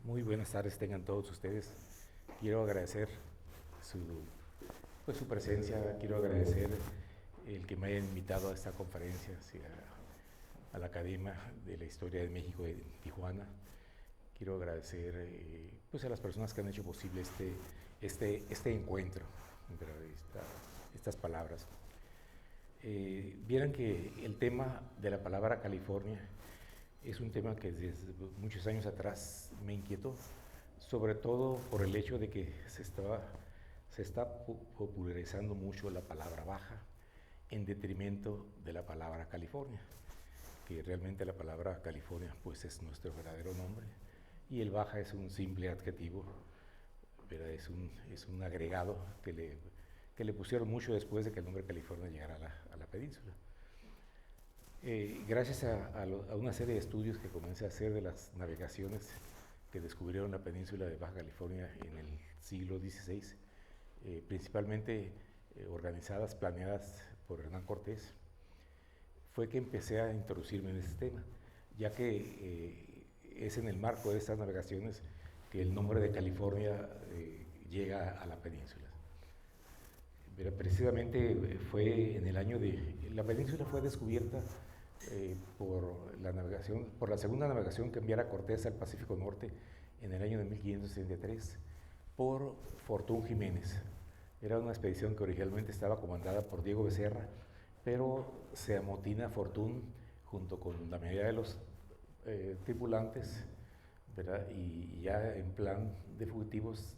Muy buenas tardes tengan todos ustedes. Quiero agradecer su, su presencia, quiero agradecer el que me hayan invitado a esta conferencia, a la Academia de la Historia de México de Tijuana. Quiero agradecer a las personas que han hecho posible este encuentro, estas palabras. Vieran que el tema de la palabra California es un tema que desde muchos años atrás me inquietó, sobre todo por el hecho de que se está popularizando mucho la palabra Baja en detrimento de la palabra California, que realmente la palabra California pues es nuestro verdadero nombre y el Baja es un simple adjetivo, ¿verdad? Es un agregado que le pusieron mucho después de que el nombre California llegara a la península. Gracias a una serie de estudios que comencé a hacer de las navegaciones que descubrieron la península de Baja California en el siglo XVI, principalmente organizadas, planeadas por Hernán Cortés, fue que empecé a introducirme en este tema, ya que es en el marco de estas navegaciones que el nombre de California llega a la península. Pero precisamente fue en el año la península fue descubierta por la segunda navegación que enviara Cortés al Pacífico Norte en el año de 1533 por Fortún Jiménez. Era una expedición que originalmente estaba comandada por Diego Becerra, pero se amotina Fortún junto con la mayoría de los tripulantes, ¿verdad? Y ya en plan de fugitivos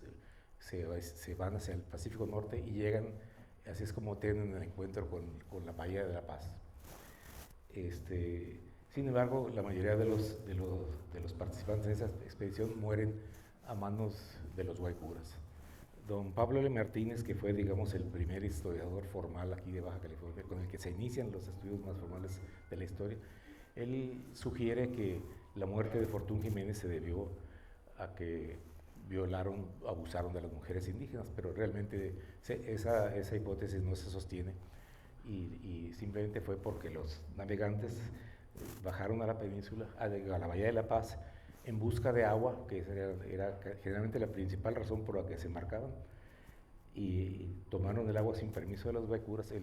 se van hacia el Pacífico Norte y llegan, así es como tienen el encuentro con la Bahía de la Paz. Sin embargo, la mayoría de los participantes de esa expedición mueren a manos de los guaycuras. Don Pablo L. Martínez, que fue, digamos, el primer historiador formal aquí de Baja California, con el que se inician los estudios más formales de la historia, él sugiere que la muerte de Fortún Jiménez se debió a que abusaron de las mujeres indígenas, pero realmente esa hipótesis no se sostiene y simplemente fue porque los navegantes bajaron a la península, a la Bahía de la Paz, en busca de agua, que era generalmente la principal razón por la que se embarcaban, y tomaron el agua sin permiso de los guaycuras.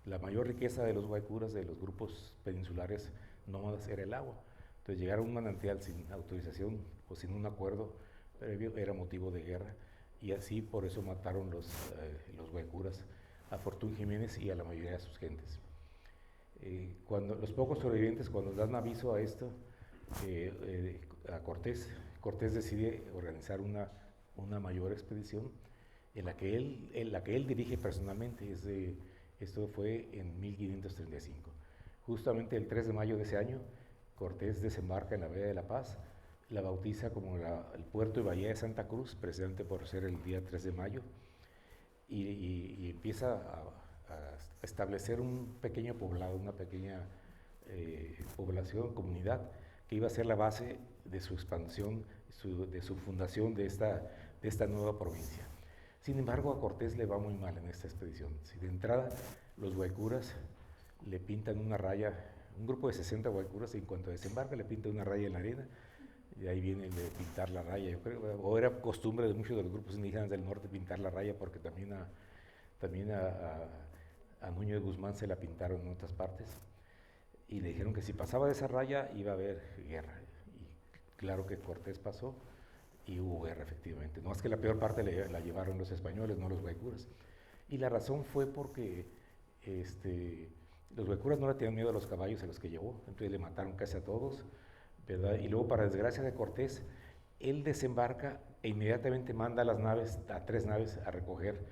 La mayor riqueza de los guaycuras, de los grupos peninsulares nómadas, era el agua. Entonces llegar a un manantial sin autorización o sin un acuerdo previo era motivo de guerra, y así por eso mataron los guaycuras a Fortún Jiménez y a la mayoría de sus gentes. Cuando los pocos sobrevivientes, cuando dan aviso a esto, a Cortés decide organizar una mayor expedición en la que él dirige personalmente. Esto fue en 1535. Justamente el 3 de mayo de ese año, Cortés desembarca en la Bahía de la Paz, la bautiza como el puerto y bahía de Santa Cruz, precisamente por ser el día 3 de mayo, y empieza a establecer un pequeño poblado, una pequeña población, comunidad, que iba a ser la base de su expansión, de su fundación de esta nueva provincia. Sin embargo, a Cortés le va muy mal en esta expedición. Si de entrada los guaycuras le pintan una raya, un grupo de 60 guaycuras, y en cuanto desembarca le pintan una raya en la arena, y ahí viene de pintar la raya, yo creo, o era costumbre de muchos de los grupos indígenas del norte pintar la raya, porque también a Núñez Guzmán se la pintaron en otras partes, y le dijeron que si pasaba de esa raya iba a haber guerra, y claro que Cortés pasó, y hubo guerra efectivamente. No es que la peor parte la llevaron los españoles, no los guaycuras, y la razón fue porque los guaycuras no le tenían miedo a los caballos a los que llevó, entonces le mataron casi a todos, ¿verdad? Y luego, para desgracia de Cortés, él desembarca e inmediatamente manda a 3 naves a recoger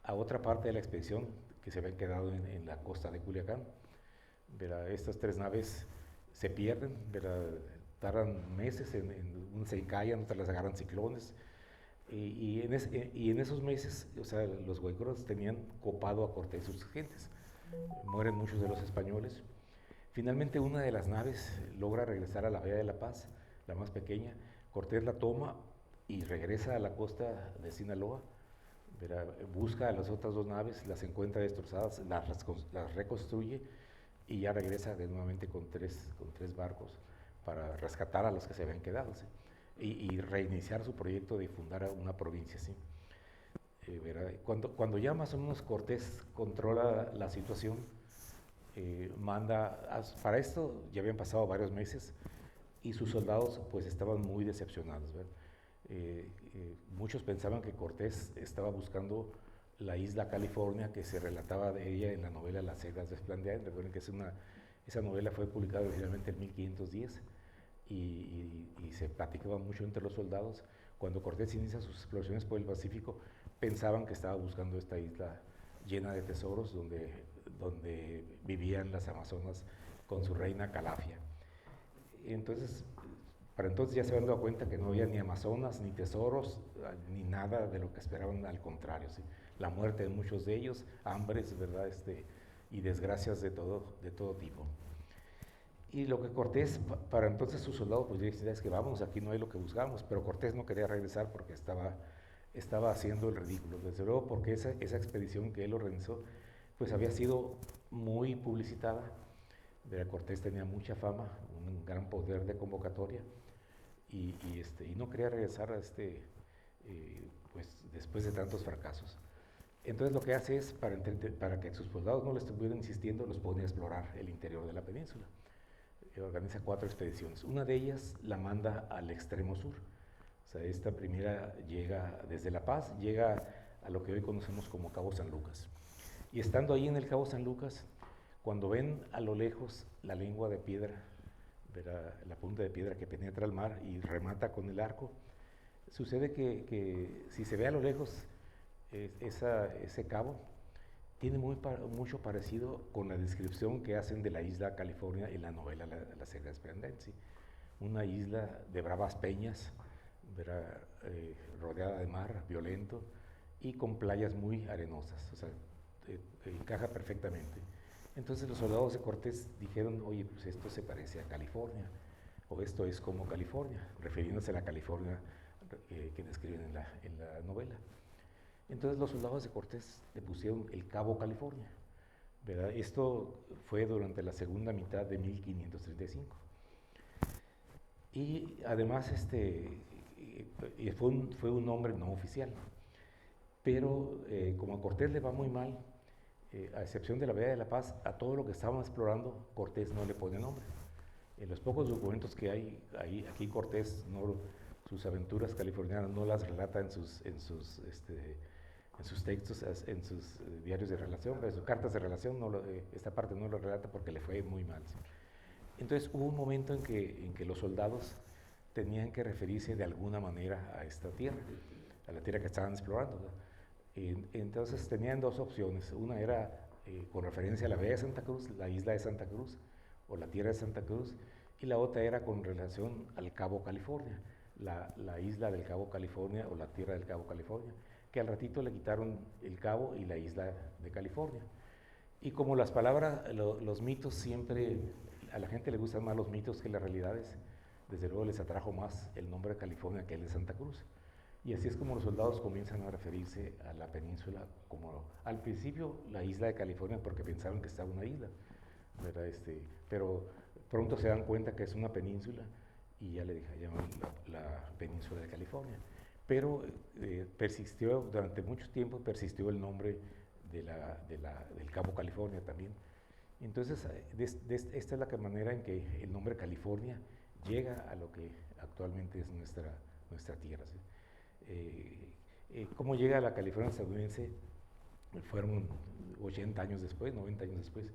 a otra parte de la expedición que se habían quedado en la costa de Culiacán, ¿verdad? Estas 3 naves se pierden, ¿verdad? Tardan meses, unas se encallan, otras las agarran ciclones, y en esos meses, o sea, los guaycuras tenían copado a Cortés y sus gentes. Mueren muchos de los españoles. Finalmente una de las naves logra regresar a la Bahía de la Paz, la más pequeña. Cortés la toma y regresa a la costa de Sinaloa, ¿verdad? Busca a las otras 2 naves, las encuentra destrozadas, las reconstruye y ya regresa nuevamente con tres barcos para rescatar a los que se habían quedado, ¿sí? y reiniciar su proyecto de fundar una provincia, ¿sí? Cuando ya más o menos Cortés controla la situación, para esto ya habían pasado varios meses y sus soldados pues estaban muy decepcionados, ¿verdad? Muchos pensaban que Cortés estaba buscando la isla California, que se relataba de ella en la novela Las Cegas de Esplandián. Recuerden que esa novela fue publicada originalmente en 1510 y se platicaba mucho entre los soldados. Cuando Cortés inicia sus exploraciones por el Pacífico, pensaban que estaba buscando esta isla llena de tesoros donde vivían las amazonas con su reina Calafia. Entonces, para entonces ya se habían dado cuenta que no había ni amazonas, ni tesoros, ni nada de lo que esperaban, al contrario, ¿sí? La muerte de muchos de ellos, hambres, ¿verdad? Y desgracias de todo tipo. Y lo que Cortés, para entonces sus soldados, pues dicen, es que vamos, aquí no hay lo que buscamos, pero Cortés no quería regresar porque estaba haciendo el ridículo, desde luego porque esa expedición que él organizó, pues había sido muy publicitada. Cortés tenía mucha fama, un gran poder de convocatoria, y no quería regresar pues después de tantos fracasos. Entonces lo que hace es, para que sus soldados no le estuvieran insistiendo, los pone a explorar el interior de la península. Organiza 4 expediciones. Una de ellas la manda al extremo sur. O sea, esta primera llega desde La Paz, llega a lo que hoy conocemos como Cabo San Lucas. Y estando ahí en el Cabo San Lucas, cuando ven a lo lejos la lengua de piedra, la punta de piedra que penetra al mar y remata con el arco, sucede que si se ve a lo lejos ese cabo, tiene mucho parecido con la descripción que hacen de la isla California en la novela La Cegas de Esplandián, ¿sí? Una isla de bravas peñas, rodeada de mar violento y con playas muy arenosas, o sea, encaja perfectamente. Entonces los soldados de Cortés dijeron, oye, pues esto se parece a California, o esto es como California, refiriéndose a la California que describen en la novela. Entonces los soldados de Cortés le pusieron el Cabo California, ¿verdad? Esto fue durante la segunda mitad de 1535. Y además fue un nombre no oficial, pero como a Cortés le va muy mal, a excepción de la Bahía de la Paz, a todo lo que estaban explorando, Cortés no le pone nombre. En los pocos documentos que hay aquí, Cortés sus aventuras californianas no las relata en sus textos, en sus diarios de relación, en sus cartas de relación, esta parte no lo relata porque le fue muy mal. Entonces hubo un momento en que los soldados tenían que referirse de alguna manera a esta tierra, a la tierra que estaban explorando, ¿no? Entonces tenían 2 opciones. Una era con referencia a la Bahía de Santa Cruz, la isla de Santa Cruz o la tierra de Santa Cruz, y la otra era con relación al Cabo California, la isla del Cabo California o la tierra del Cabo California, que al ratito le quitaron el cabo y la isla de California. Y como las palabras, los mitos siempre, a la gente le gustan más los mitos que las realidades, desde luego les atrajo más el nombre de California que el de Santa Cruz. Y así es como los soldados comienzan a referirse a la península como, al principio, la isla de California, porque pensaban que estaba una isla, ¿verdad? Pero pronto se dan cuenta que es una península y ya le llaman la península de California. Pero persistió, durante mucho tiempo persistió el nombre del Cabo California también. Entonces, esta es la manera en que el nombre California llega a lo que actualmente es nuestra tierra, ¿sí? ¿Cómo llega a la California estadounidense? Fueron 80 años después, 90 años después.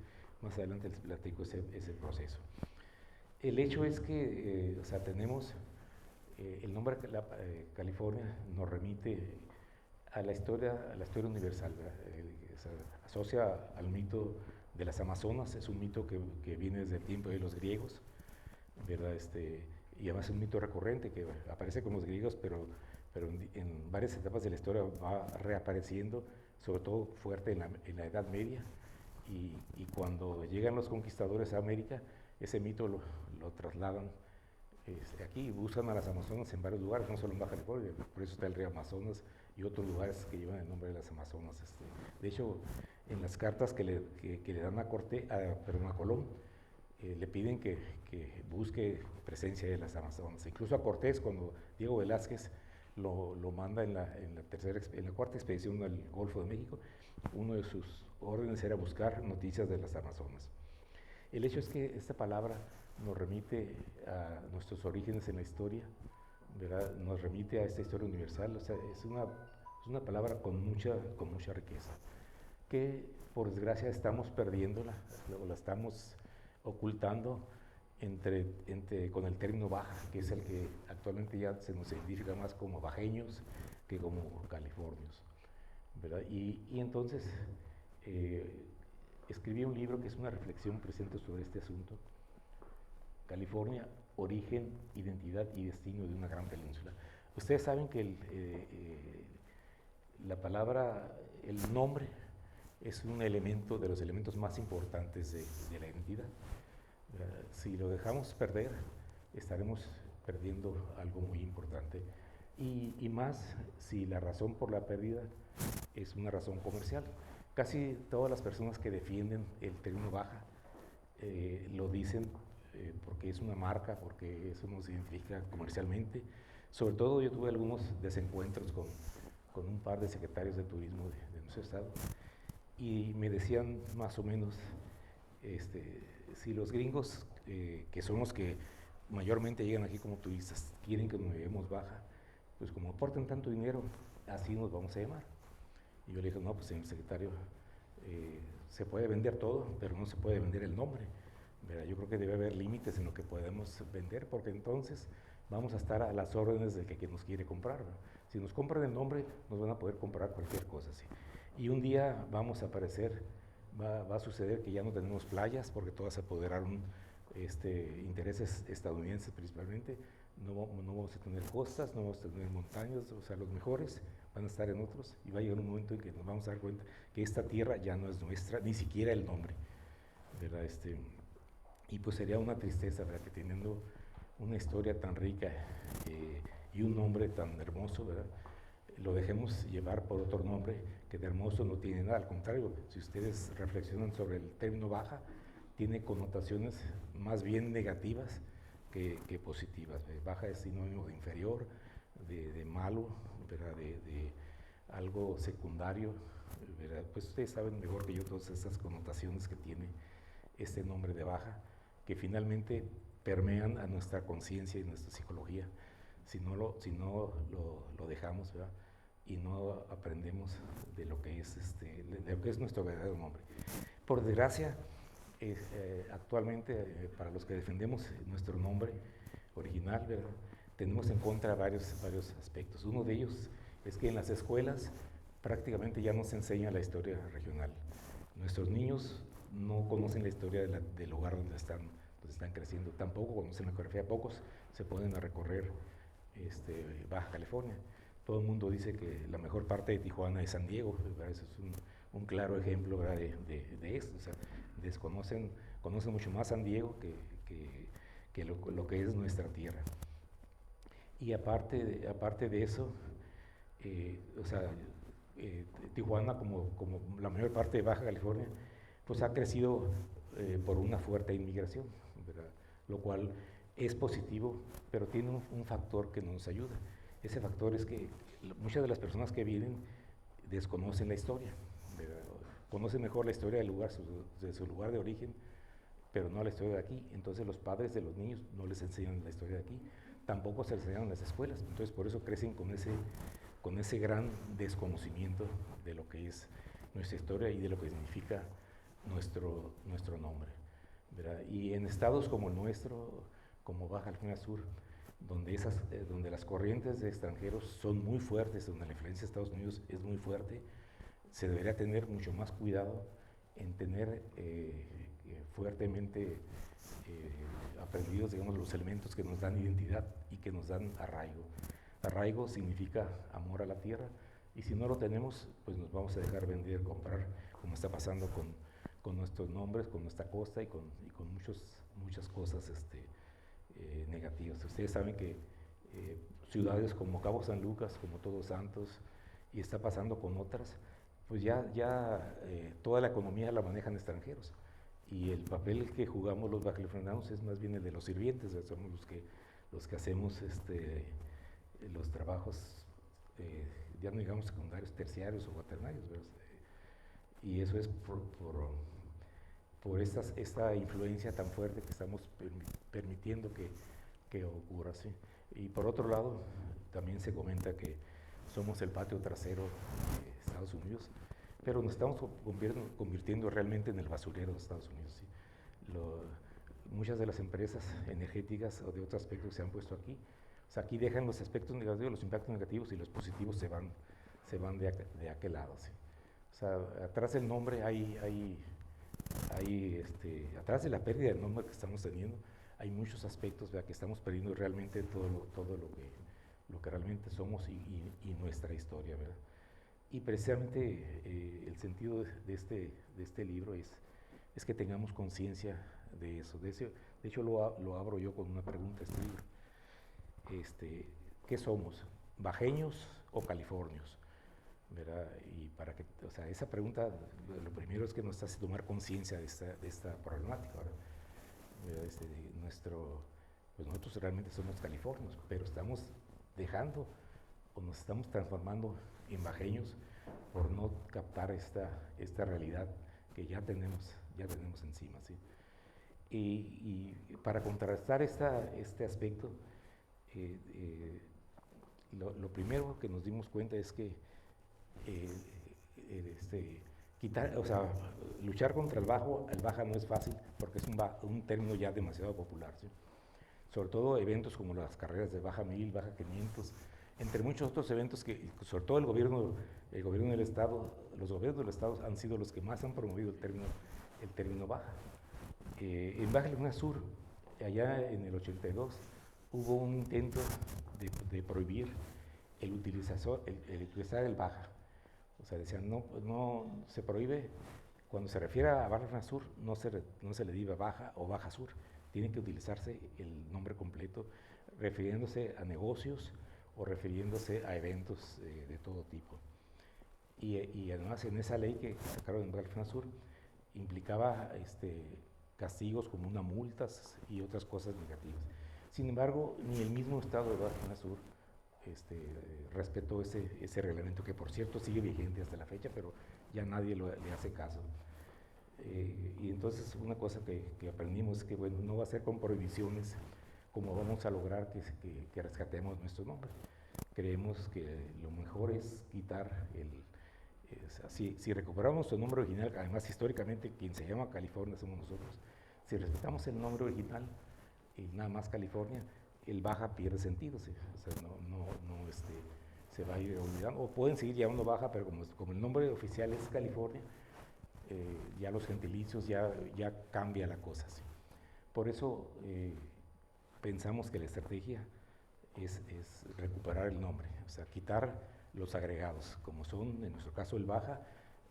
Más adelante les platico ese proceso. El hecho es que, tenemos el nombre California nos remite a la historia universal, se asocia al mito de las Amazonas. Es un mito que viene desde el tiempo de los griegos, ¿verdad? Y además es un mito recurrente que aparece con los griegos, pero en varias etapas de la historia va reapareciendo, sobre todo fuerte en la Edad Media, y cuando llegan los conquistadores a América, ese mito lo trasladan aquí, usan a las Amazonas en varios lugares, no solo en Baja California, por eso está el río Amazonas y otros lugares que llevan el nombre de las Amazonas. De hecho, en las cartas que le dan a Colón, le piden que busque presencia de las Amazonas. Incluso a Cortés, cuando Diego Velázquez lo manda en la cuarta expedición al Golfo de México, uno de sus órdenes era buscar noticias de las Amazonas. El hecho es que esta palabra nos remite a nuestros orígenes en la historia, ¿verdad? Nos remite a esta historia universal, o sea, es una palabra con mucha riqueza, que por desgracia estamos perdiéndola, o la estamos ocultando con el término baja, que es el que actualmente ya se nos identifica más como bajeños que como californios, ¿verdad? Y entonces escribí un libro que es una reflexión presente sobre este asunto: California, origen, identidad y destino de una gran península. Ustedes saben que la palabra, el nombre, es un elemento de los elementos más importantes de la identidad. Si lo dejamos perder, estaremos perdiendo algo muy importante. Y más si la razón por la pérdida es una razón comercial. Casi todas las personas que defienden el término baja lo dicen porque es una marca, porque eso nos identifica comercialmente. Sobre todo yo tuve algunos desencuentros con un par de secretarios de turismo de nuestro estado, y me decían más o menos, si los gringos, que son los que mayormente llegan aquí como turistas, quieren que nos llevemos baja, pues como aportan tanto dinero, así nos vamos a llamar. Y yo le dije, no, pues señor secretario, se puede vender todo, pero no se puede vender el nombre, ¿verdad? Yo creo que debe haber límites en lo que podemos vender, porque entonces vamos a estar a las órdenes de que nos quiere comprar, ¿verdad? Si nos compran el nombre, nos van a poder comprar cualquier cosa, ¿sí? Y un día vamos a aparecer, va a suceder que ya no tenemos playas, porque todas se apoderaron intereses estadounidenses principalmente. No vamos a tener costas, no vamos a tener montañas, o sea, los mejores van a estar en otros, y va a llegar un momento en que nos vamos a dar cuenta que esta tierra ya no es nuestra, ni siquiera el nombre, ¿verdad? Y pues sería una tristeza, ¿verdad?, que teniendo una historia tan rica y un nombre tan hermoso, ¿verdad?, lo dejemos llevar por otro nombre que de hermoso no tiene nada. Al contrario, si ustedes reflexionan sobre el término baja, tiene connotaciones más bien negativas que positivas. Baja es sinónimo de inferior, de malo, ¿verdad?, de algo secundario, ¿verdad? Pues ustedes saben mejor que yo todas esas connotaciones que tiene este nombre de baja, que finalmente permean a nuestra conciencia y nuestra psicología, si no lo dejamos, ¿verdad?, y no aprendemos de lo que es, de lo que es nuestro verdadero nombre. Por desgracia, actualmente, para los que defendemos nuestro nombre original, ¿verdad?, tenemos en contra varios aspectos. Uno de ellos es que en las escuelas prácticamente ya no se enseña la historia regional. Nuestros niños no conocen la historia del lugar donde están creciendo, tampoco conocen la geografía. Pocos se ponen a recorrer Baja California. Todo el mundo dice que la mejor parte de Tijuana es San Diego, ¿verdad? Eso es un claro ejemplo, ¿verdad?, de esto. O sea, conocen mucho más San Diego que lo que es nuestra tierra. Y aparte de eso, o sea, Tijuana, como la mayor parte de Baja California, pues ha crecido por una fuerte inmigración, ¿verdad?, lo cual es positivo, pero tiene un factor que no nos ayuda. Ese factor es que muchas de las personas que vienen desconocen la historia, ¿verdad? Conocen mejor la historia del lugar, de su lugar de origen, pero no la historia de aquí. Entonces los padres de los niños no les enseñan la historia de aquí, tampoco se les enseñan en las escuelas. Entonces por eso crecen con ese gran desconocimiento de lo que es nuestra historia y de lo que significa nuestro nombre, ¿verdad? Y en estados como el nuestro, como Baja California Sur, donde las corrientes de extranjeros son muy fuertes, donde la influencia de Estados Unidos es muy fuerte, se debería tener mucho más cuidado en tener fuertemente aprendidos, digamos, los elementos que nos dan identidad y que nos dan arraigo. Arraigo significa amor a la tierra, y si no lo tenemos, pues nos vamos a dejar vender, comprar, como está pasando con nuestros nombres, con nuestra costa y con muchas cosas negativas. Ustedes saben que ciudades como Cabo San Lucas, como Todos Santos, y está pasando con otras, pues ya toda la economía la manejan extranjeros. y el papel que jugamos los bajacalifornianos es más bien el de los sirvientes, ¿verdad? Somos los que hacemos los trabajos, ya no digamos secundarios, terciarios o cuaternarios, ¿verdad? Y eso es por esta influencia tan fuerte que estamos permitiendo que ocurra, ¿sí? Y por otro lado, también se comenta que somos el patio trasero de Estados Unidos, pero nos estamos convirtiendo realmente en el basurero de Estados Unidos, ¿sí? Muchas de las empresas energéticas o de otros aspectos se han puesto aquí. O sea, aquí dejan los aspectos negativos, los impactos negativos, y los positivos se van de aquel lado, ¿sí? O sea, atrás del nombre atrás de la pérdida del nombre que estamos teniendo, hay muchos aspectos, ¿verdad?, que estamos perdiendo realmente todo lo que realmente somos y nuestra historia, ¿verdad? Y precisamente el sentido de este libro es que tengamos conciencia de eso. De hecho, lo abro yo con una pregunta, este libro. ¿Qué somos? ¿Bajeños o californios? ¿Verdad? Y para que, o sea, esa pregunta, lo primero es que nos hace tomar conciencia de esta problemática, ¿verdad? Pues nosotros realmente somos californios, pero estamos dejando o nos estamos transformando en bajeños por no captar esta realidad que ya tenemos encima, ¿sí? Y para contrastar este aspecto, lo primero que nos dimos cuenta es que luchar contra el baja no es fácil, porque es un término ya demasiado popular, ¿sí? Sobre todo eventos como las carreras de baja 1000, baja 500, entre muchos otros eventos que, sobre todo el gobierno del Estado, los gobiernos del Estado han sido los que más han promovido el término baja. En Baja California Sur, allá en el 82, hubo un intento de prohibir el utilizar el baja. O sea, decían, no se prohíbe, cuando se refiere a Baja California Sur, no se le diga baja o baja sur, tiene que utilizarse el nombre completo, refiriéndose a negocios o refiriéndose a eventos de todo tipo. Y además en esa ley que sacaron en Baja California Sur, implicaba castigos como una multas y otras cosas negativas. Sin embargo, ni el mismo estado de Baja California Sur respetó ese reglamento, que por cierto sigue vigente hasta la fecha, pero ya nadie le hace caso. Y entonces una cosa que aprendimos es que, bueno, no va a ser con prohibiciones como vamos a lograr que rescatemos nuestro nombre. Creemos que lo mejor es quitar si recuperamos nuestro nombre original, además históricamente quien se llama California somos nosotros, si respetamos el nombre original y nada más California, el baja pierde sentido, ¿sí? O sea, se va a ir olvidando, o pueden seguir llamando baja, pero como el nombre oficial es California, ya los gentilicios, ya cambia la cosa, ¿sí? Por eso pensamos que la estrategia es recuperar el nombre, o sea, quitar los agregados, como son en nuestro caso el baja,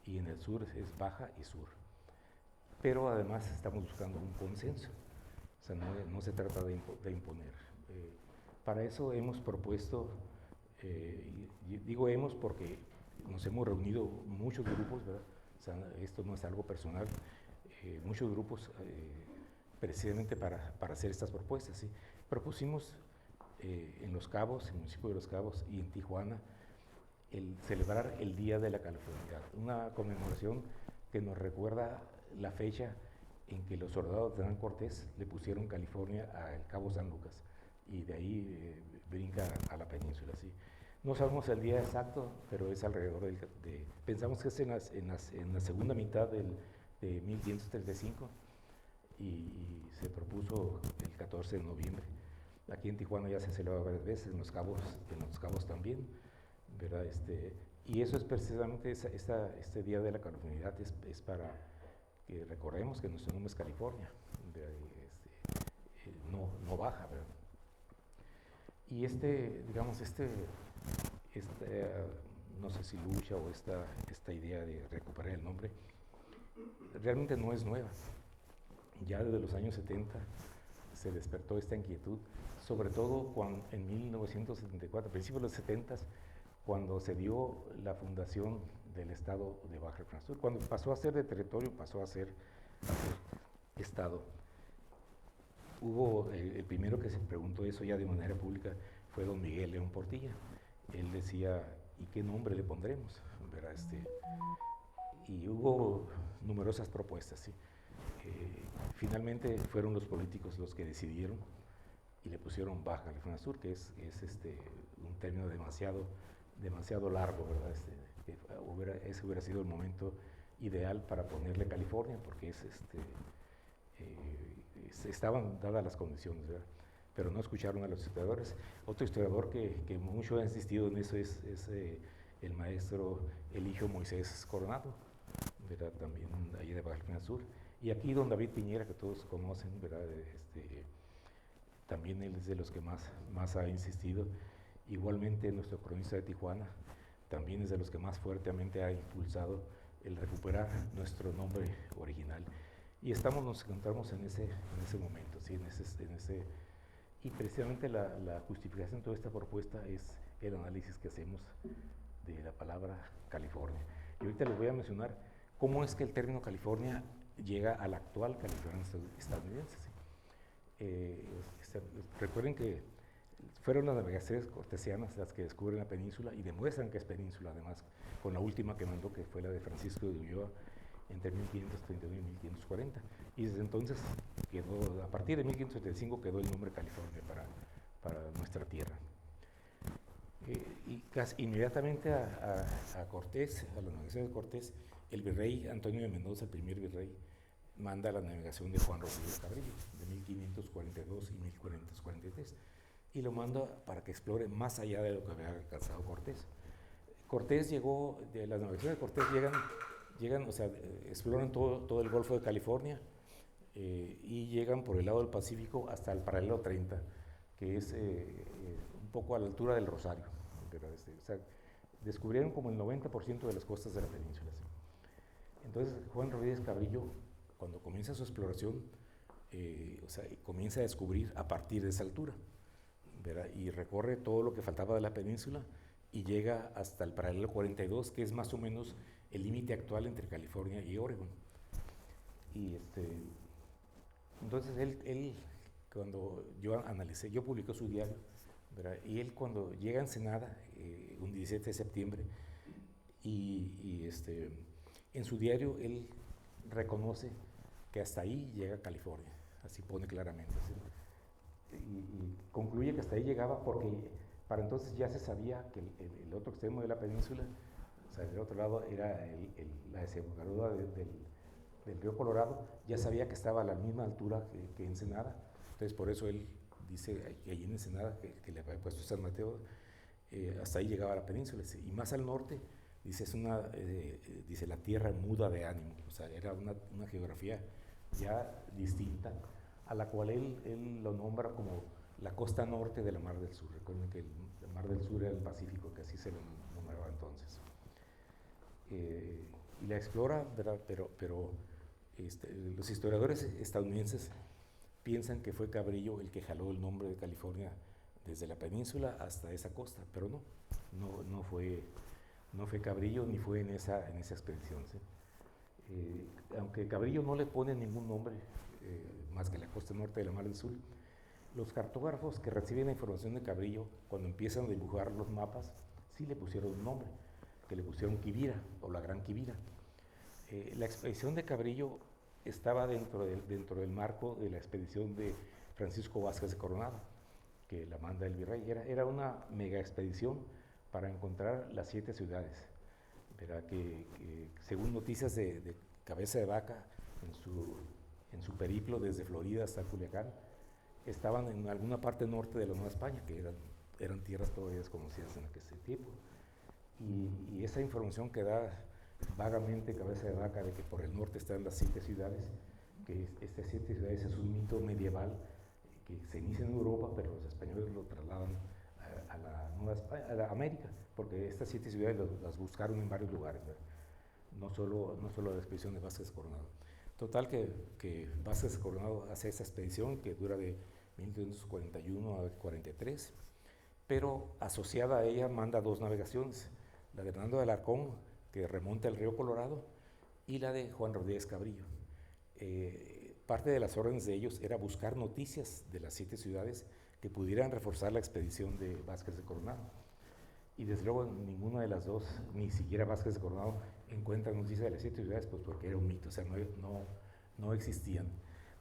y en el sur es baja y sur. Pero además estamos buscando un consenso, o sea, no se trata de imponer. Para eso hemos propuesto, y digo hemos porque nos hemos reunido muchos grupos, ¿verdad? O sea, esto no es algo personal, muchos grupos precisamente para hacer estas propuestas, ¿sí? Propusimos en Los Cabos, en el municipio de Los Cabos y en Tijuana, celebrar el Día de la Californianidad, una conmemoración que nos recuerda la fecha en que los soldados de Hernán Cortés le pusieron California al Cabo San Lucas, y de ahí brinca a la península, ¿sí? No sabemos el día exacto, pero es alrededor pensamos que es en la segunda mitad de 1535, y se propuso el 14 de noviembre. Aquí en Tijuana ya se celebra varias veces, en Los Cabos también, ¿verdad? Y eso es precisamente este Día de la Californianidad, es para que recordemos que nuestro nombre es California, no baja, ¿verdad? Y digamos, no sé si lucha o esta idea de recuperar el nombre, realmente no es nueva. Ya desde los años 70 se despertó esta inquietud, sobre todo en 1974, principios de los 70, cuando se dio la fundación del estado de Baja California Sur. Cuando pasó a ser de territorio, pasó a ser estado. Hubo, el primero que se preguntó eso ya de manera pública fue don Miguel León Portilla. Él decía, ¿y qué nombre le pondremos? ¿Verdad? Y hubo numerosas propuestas, ¿sí? Finalmente fueron los políticos los que decidieron y le pusieron Baja California Sur, que es un término demasiado largo, ¿verdad? Ese hubiera sido el momento ideal para ponerle California, porque estaban dadas las condiciones, ¿verdad? Pero no escucharon a los historiadores. Otro historiador que mucho ha insistido en eso es el maestro Eligio Moisés Coronado, ¿verdad? También allí de Baja California Sur. Y aquí don David Piñera, que todos conocen, ¿verdad? También él es de los que más ha insistido. Igualmente nuestro cronista de Tijuana también es de los que más fuertemente ha impulsado el recuperar nuestro nombre original. Y nos encontramos en ese momento, ¿sí? Y precisamente la justificación de toda esta propuesta es el análisis que hacemos de la palabra California. Y ahorita les voy a mencionar cómo es que el término California llega a la actual California estadounidense. Recuerden que fueron las navegaciones cortesianas las que descubren la península y demuestran que es península, además, con la última que mandó, que fue la de Francisco de Ulloa, entre 1531 y 1540. Y desde entonces a partir de 1535 quedó el nombre California para nuestra tierra. Y casi inmediatamente a Cortés, a la navegación de Cortés, el virrey Antonio de Mendoza, el primer virrey, manda la navegación de Juan Rodríguez Cabrillo, de 1542 y 1543, y lo manda para que explore más allá de lo que había alcanzado Cortés. Cortés llegó, de las navegaciones de Cortés llegan, o sea, exploran todo el Golfo de California y llegan por el lado del Pacífico hasta el paralelo 30, que es un poco a la altura del Rosario. O sea, descubrieron como el 90% de las costas de la península. ¿Sí? Entonces Juan Rodríguez Cabrillo, cuando comienza su exploración, comienza a descubrir a partir de esa altura, ¿verdad? Y recorre todo lo que faltaba de la península y llega hasta el paralelo 42, que es más o menos el límite actual entre California y Oregon. Y entonces él, cuando yo publicó su diario, ¿verdad? Y él cuando llega a Ensenada, un 17 de septiembre, en su diario él reconoce que hasta ahí llega California, así pone claramente, ¿sí? Y concluye que hasta ahí llegaba porque para entonces ya se sabía que el otro extremo de la península, o sea, del otro lado era la desembocadura del río Colorado, ya sabía que estaba a la misma altura que Ensenada. Entonces por eso él dice que allí en Ensenada, que le había puesto San Mateo, hasta ahí llegaba la península. Y más al norte, dice, dice la tierra muda de ánimo, o sea, era una geografía ya distinta, a la cual él lo nombra como la costa norte de la Mar del Sur. Recuerden que la Mar del Sur era el Pacífico, que así se lo nombraba entonces. Y la explora, ¿verdad? Pero los historiadores estadounidenses piensan que fue Cabrillo el que jaló el nombre de California desde la península hasta esa costa, pero no fue Cabrillo ni fue en esa expedición, ¿sí? Aunque Cabrillo no le pone ningún nombre más que la costa norte de la Mar del Sur, los cartógrafos que reciben la información de Cabrillo, cuando empiezan a dibujar los mapas, sí le pusieron un nombre, que le pusieron Quivira o la Gran Quivira. La expedición de Cabrillo estaba dentro del marco de la expedición de Francisco Vázquez de Coronado, que la manda el virrey. Era una mega expedición para encontrar las 7 ciudades, ¿verdad? Que según noticias de Cabeza de Vaca, en su periplo desde Florida hasta Culiacán, estaban en alguna parte norte de la Nueva España, que eran tierras todavía desconocidas en aquel tiempo. Y esa información que da vagamente Cabeza de Vaca de que por el norte están las 7 ciudades, que estas 7 ciudades es un mito medieval que se inicia en Europa, pero los españoles lo trasladan a la Nueva España, a la América, porque estas 7 ciudades las buscaron en varios lugares, ¿verdad? No solo la expedición de Vázquez Coronado. Total que Vázquez Coronado hace esa expedición que dura de 1541 a 43, pero asociada a ella manda 2 navegaciones, la de Hernando de Alarcón, que remonta el río Colorado, y la de Juan Rodríguez Cabrillo. parte de las órdenes de ellos era buscar noticias de las 7 ciudades que pudieran reforzar la expedición de Vázquez de Coronado. Y desde luego ninguna de las dos, ni siquiera Vázquez de Coronado, encuentra noticias de las 7 ciudades, pues porque era un mito, o sea, no existían.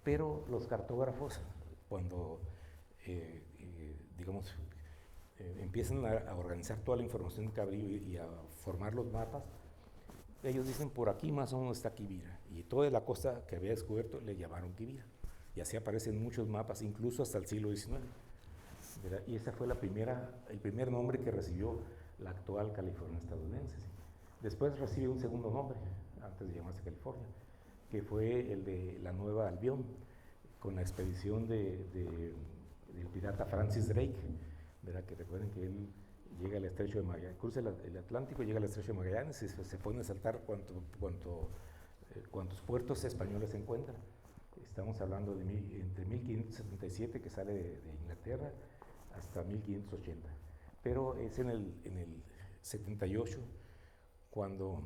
Pero los cartógrafos, cuando, digamos, empiezan a organizar toda la información de Cabrillo y a formar los mapas, ellos dicen, por aquí más o menos está Quivira, y toda la costa que había descubierto le llamaron Quivira, y así aparecen muchos mapas, incluso hasta el siglo XIX, ¿verdad? Y ese fue el primer nombre que recibió la actual California estadounidense. ¿Sí? Después recibe un segundo nombre, antes de llamarse California, que fue el de la Nueva Albión, con la expedición del pirata Francis Drake, ¿verdad? Que recuerden que él llega al estrecho de Magallanes, cruza el Atlántico, llega al estrecho de Magallanes y se pone a saltar cuantos puertos españoles se encuentran. Estamos hablando de entre 1577, que sale de Inglaterra, hasta 1580. Pero es en el 78 cuando,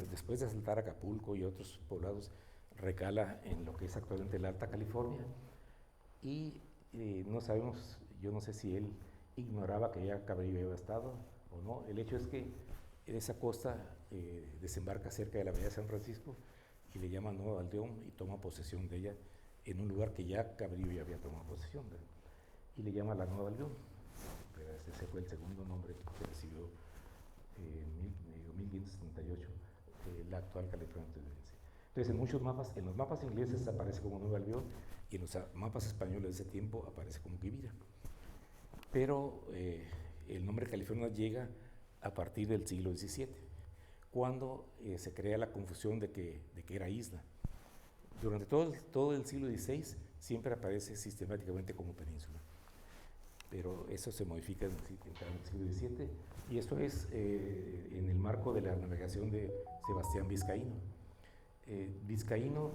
después de asaltar Acapulco y otros poblados, recala en lo que es actualmente la Alta California, y no sabemos, yo no sé si él ignoraba que ya Cabrillo había estado o no. El hecho es que en esa costa desembarca cerca de la Bahía de San Francisco y le llama Nueva Albión y toma posesión de ella en un lugar que ya Cabrillo ya había tomado posesión, ¿verdad? Y le llama la Nueva Albión. Ese fue el segundo nombre que recibió en 1578 la actual California estadounidense. Entonces, en muchos mapas, en los mapas ingleses aparece como Nueva Albión y en los mapas españoles de ese tiempo aparece como Quivira. Pero el nombre California llega a partir del siglo XVII, cuando se crea la confusión de que era isla. Durante todo el siglo XVI siempre aparece sistemáticamente como península, pero eso se modifica en el siglo XVII, y esto es en el marco de la navegación de Sebastián Vizcaíno. Vizcaíno,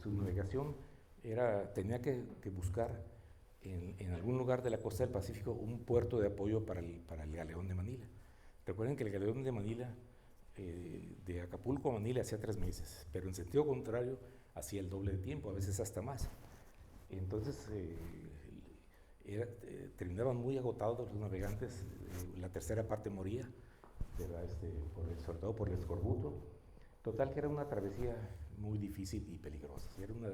su navegación tenía que buscar en algún lugar de la costa del Pacífico un puerto de apoyo para el galeón de Manila. Recuerden que el galeón de Manila, de Acapulco a Manila, hacía 3 meses, pero en sentido contrario hacía el doble de tiempo, a veces hasta más. Entonces terminaban muy agotados los navegantes, la tercera parte moría, ¿verdad? Sobre todo por el escorbuto. Total que era una travesía muy difícil y peligrosa. Era una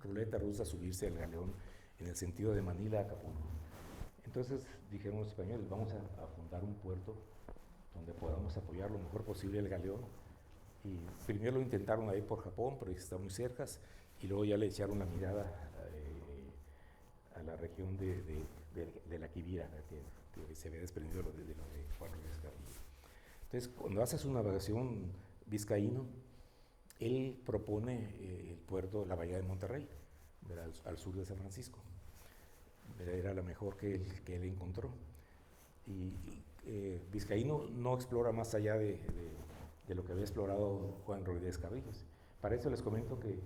ruleta rusa subirse al galeón en el sentido de Manila a Acapulco. Entonces dijeron los españoles, vamos a fundar un puerto donde podamos apoyar lo mejor posible el galeón. Y primero lo intentaron ahí por Japón, pero está muy cerca, y luego ya le echaron la mirada a la región de la Quivira, que se había desprendido de lo de Juan Rodríguez Cabrillo. Entonces, cuando hace su navegación Vizcaíno, él propone el puerto, la bahía de Monterrey, al sur de San Francisco. Era la mejor que él encontró. Y Vizcaíno no explora más allá de lo que había explorado Juan Rodríguez Cabrillo. Para eso les comento que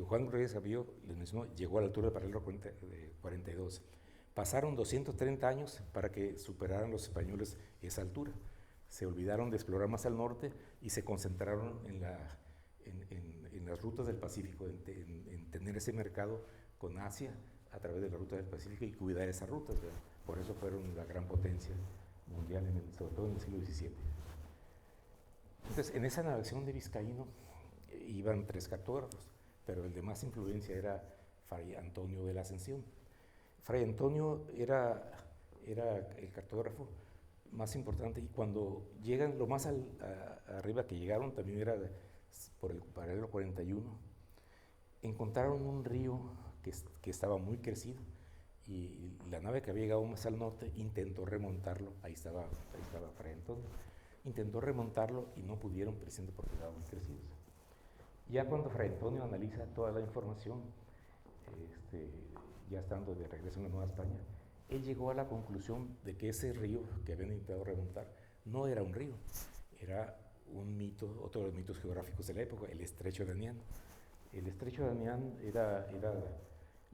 Juan Rodríguez Cabrillo, les mencionó, llegó a la altura del paralelo 42. Pasaron 230 años para que superaran los españoles esa altura. Se olvidaron de explorar más al norte y se concentraron en las rutas del Pacífico, en tener ese mercado con Asia a través de la ruta del Pacífico y cuidar esas rutas, ¿verdad? Por eso fueron la gran potencia mundial, sobre todo en el siglo XVII. Entonces, en esa navegación de Vizcaíno iban 3 cartógrafos, pero el de más influencia era Fray Antonio de la Ascensión. Fray Antonio era el cartógrafo más importante, y cuando llegan, lo más arriba que llegaron también era por el paralelo 41, encontraron un río que estaba muy crecido, y la nave que había llegado más al norte intentó remontarlo. Ahí estaba Fray Antonio. Intentó remontarlo y no pudieron, precisamente porque estaban muy crecidos. Ya cuando Fray Antonio analiza toda la información, ya estando de regreso en la Nueva España, él llegó a la conclusión de que ese río que habían intentado remontar no era un río, era un mito, otro de los mitos geográficos de la época, el Estrecho de Anián. El Estrecho de Anián era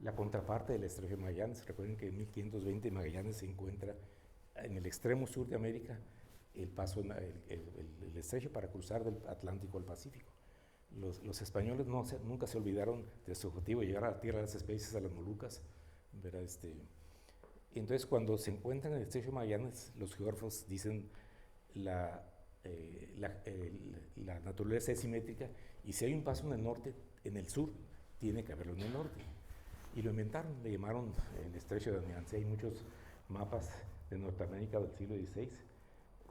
la contraparte del Estrecho de Magallanes. Recuerden que en 1520 Magallanes se encuentra en el extremo sur de América, el estrecho para cruzar del Atlántico al Pacífico. Los españoles nunca se olvidaron de su objetivo de llegar a la tierra de las especies, a las Molucas, ¿verdad? Entonces, cuando se encuentran en el estrecho de Magallanes, los geógrafos dicen la, la naturaleza es simétrica, y si hay un paso en el norte, en el sur, tiene que haberlo en el norte. Y lo inventaron, le llamaron el estrecho de Damián. Hay muchos mapas de Norteamérica del siglo XVI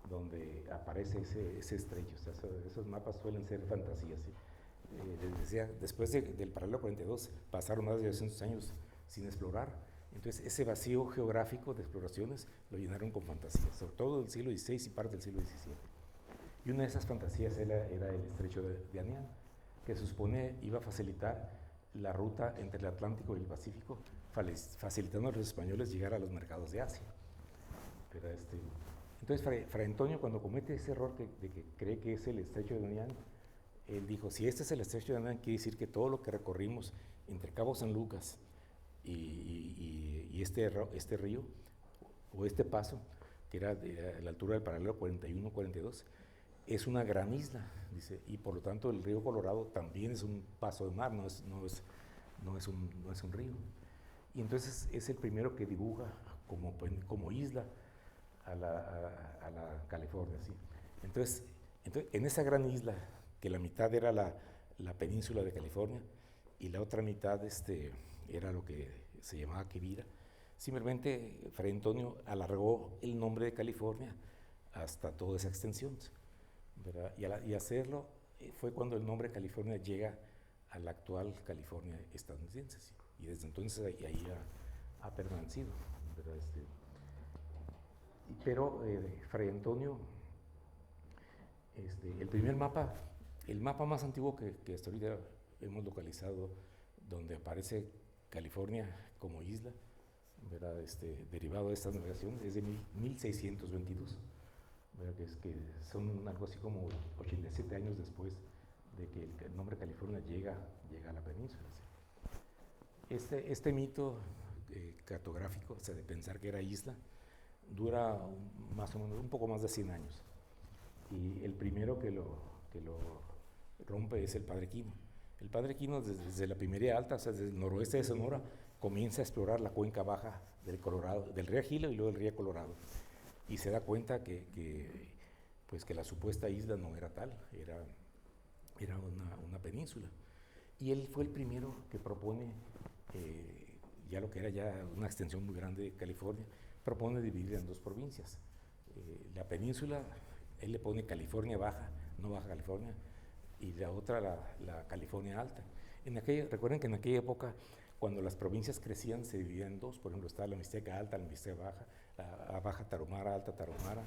donde aparece ese estrecho. O sea, esos mapas suelen ser fantasías, ¿sí? Les decía, después del paralelo 42 pasaron más de 200 años sin explorar. Entonces ese vacío geográfico de exploraciones lo llenaron con fantasías, sobre todo del siglo XVI y parte del siglo XVII. Y una de esas fantasías era el estrecho de Anián, que se supone iba a facilitar la ruta entre el Atlántico y el Pacífico, facilitando a los españoles llegar a los mercados de Asia. Pero entonces, Fray Antonio, cuando comete ese error de que cree que es el estrecho de Anián, él dijo, si este es el estrecho de Anián, quiere decir que todo lo que recorrimos entre Cabo San Lucas y este río, o este paso, que era a la altura del paralelo 41-42, es una gran isla, dice, y por lo tanto el río Colorado también es un paso de mar, no es un río. Y entonces es el primero que dibuja como isla a la California, ¿sí? Entonces, en esa gran isla, que la mitad era la península de California y la otra mitad era lo que se llamaba Quivira, simplemente Fray Antonio alargó el nombre de California hasta toda esa extensión, ¿verdad? Y hacerlo fue cuando el nombre California llega a la actual California estadounidense, ¿sí? Y desde entonces ahí ha permanecido, ¿verdad? Pero Fray Antonio, el primer mapa, el mapa más antiguo que hasta ahorita hemos localizado, donde aparece California como isla, ¿verdad? Derivado de esta navegación, es de 1622, ¿verdad? Que son algo así como 87 años después de que el nombre California llega a la península, ¿sí? Este mito cartográfico, o sea, de pensar que era isla, dura más o menos un poco más de 100 años. Y el primero que lo rompe es el Padre Quino. El Padre Quino, desde la Pimería Alta, o sea, desde el noroeste de Sonora, comienza a explorar la cuenca baja del Colorado, del río Gila y luego del río Colorado. Y se da cuenta que la supuesta isla no era tal, era una península. Y él fue el primero que propone, ya lo que era ya una extensión muy grande de California, propone dividir en dos provincias. La península, él le pone California Baja, no Baja California, y la otra la California Alta. Recuerden que en aquella época, cuando las provincias crecían, se dividían en dos. Por ejemplo, estaba la Mixteca Alta, la Mixteca Baja, la Baja Tarahumara, Alta Tarahumara,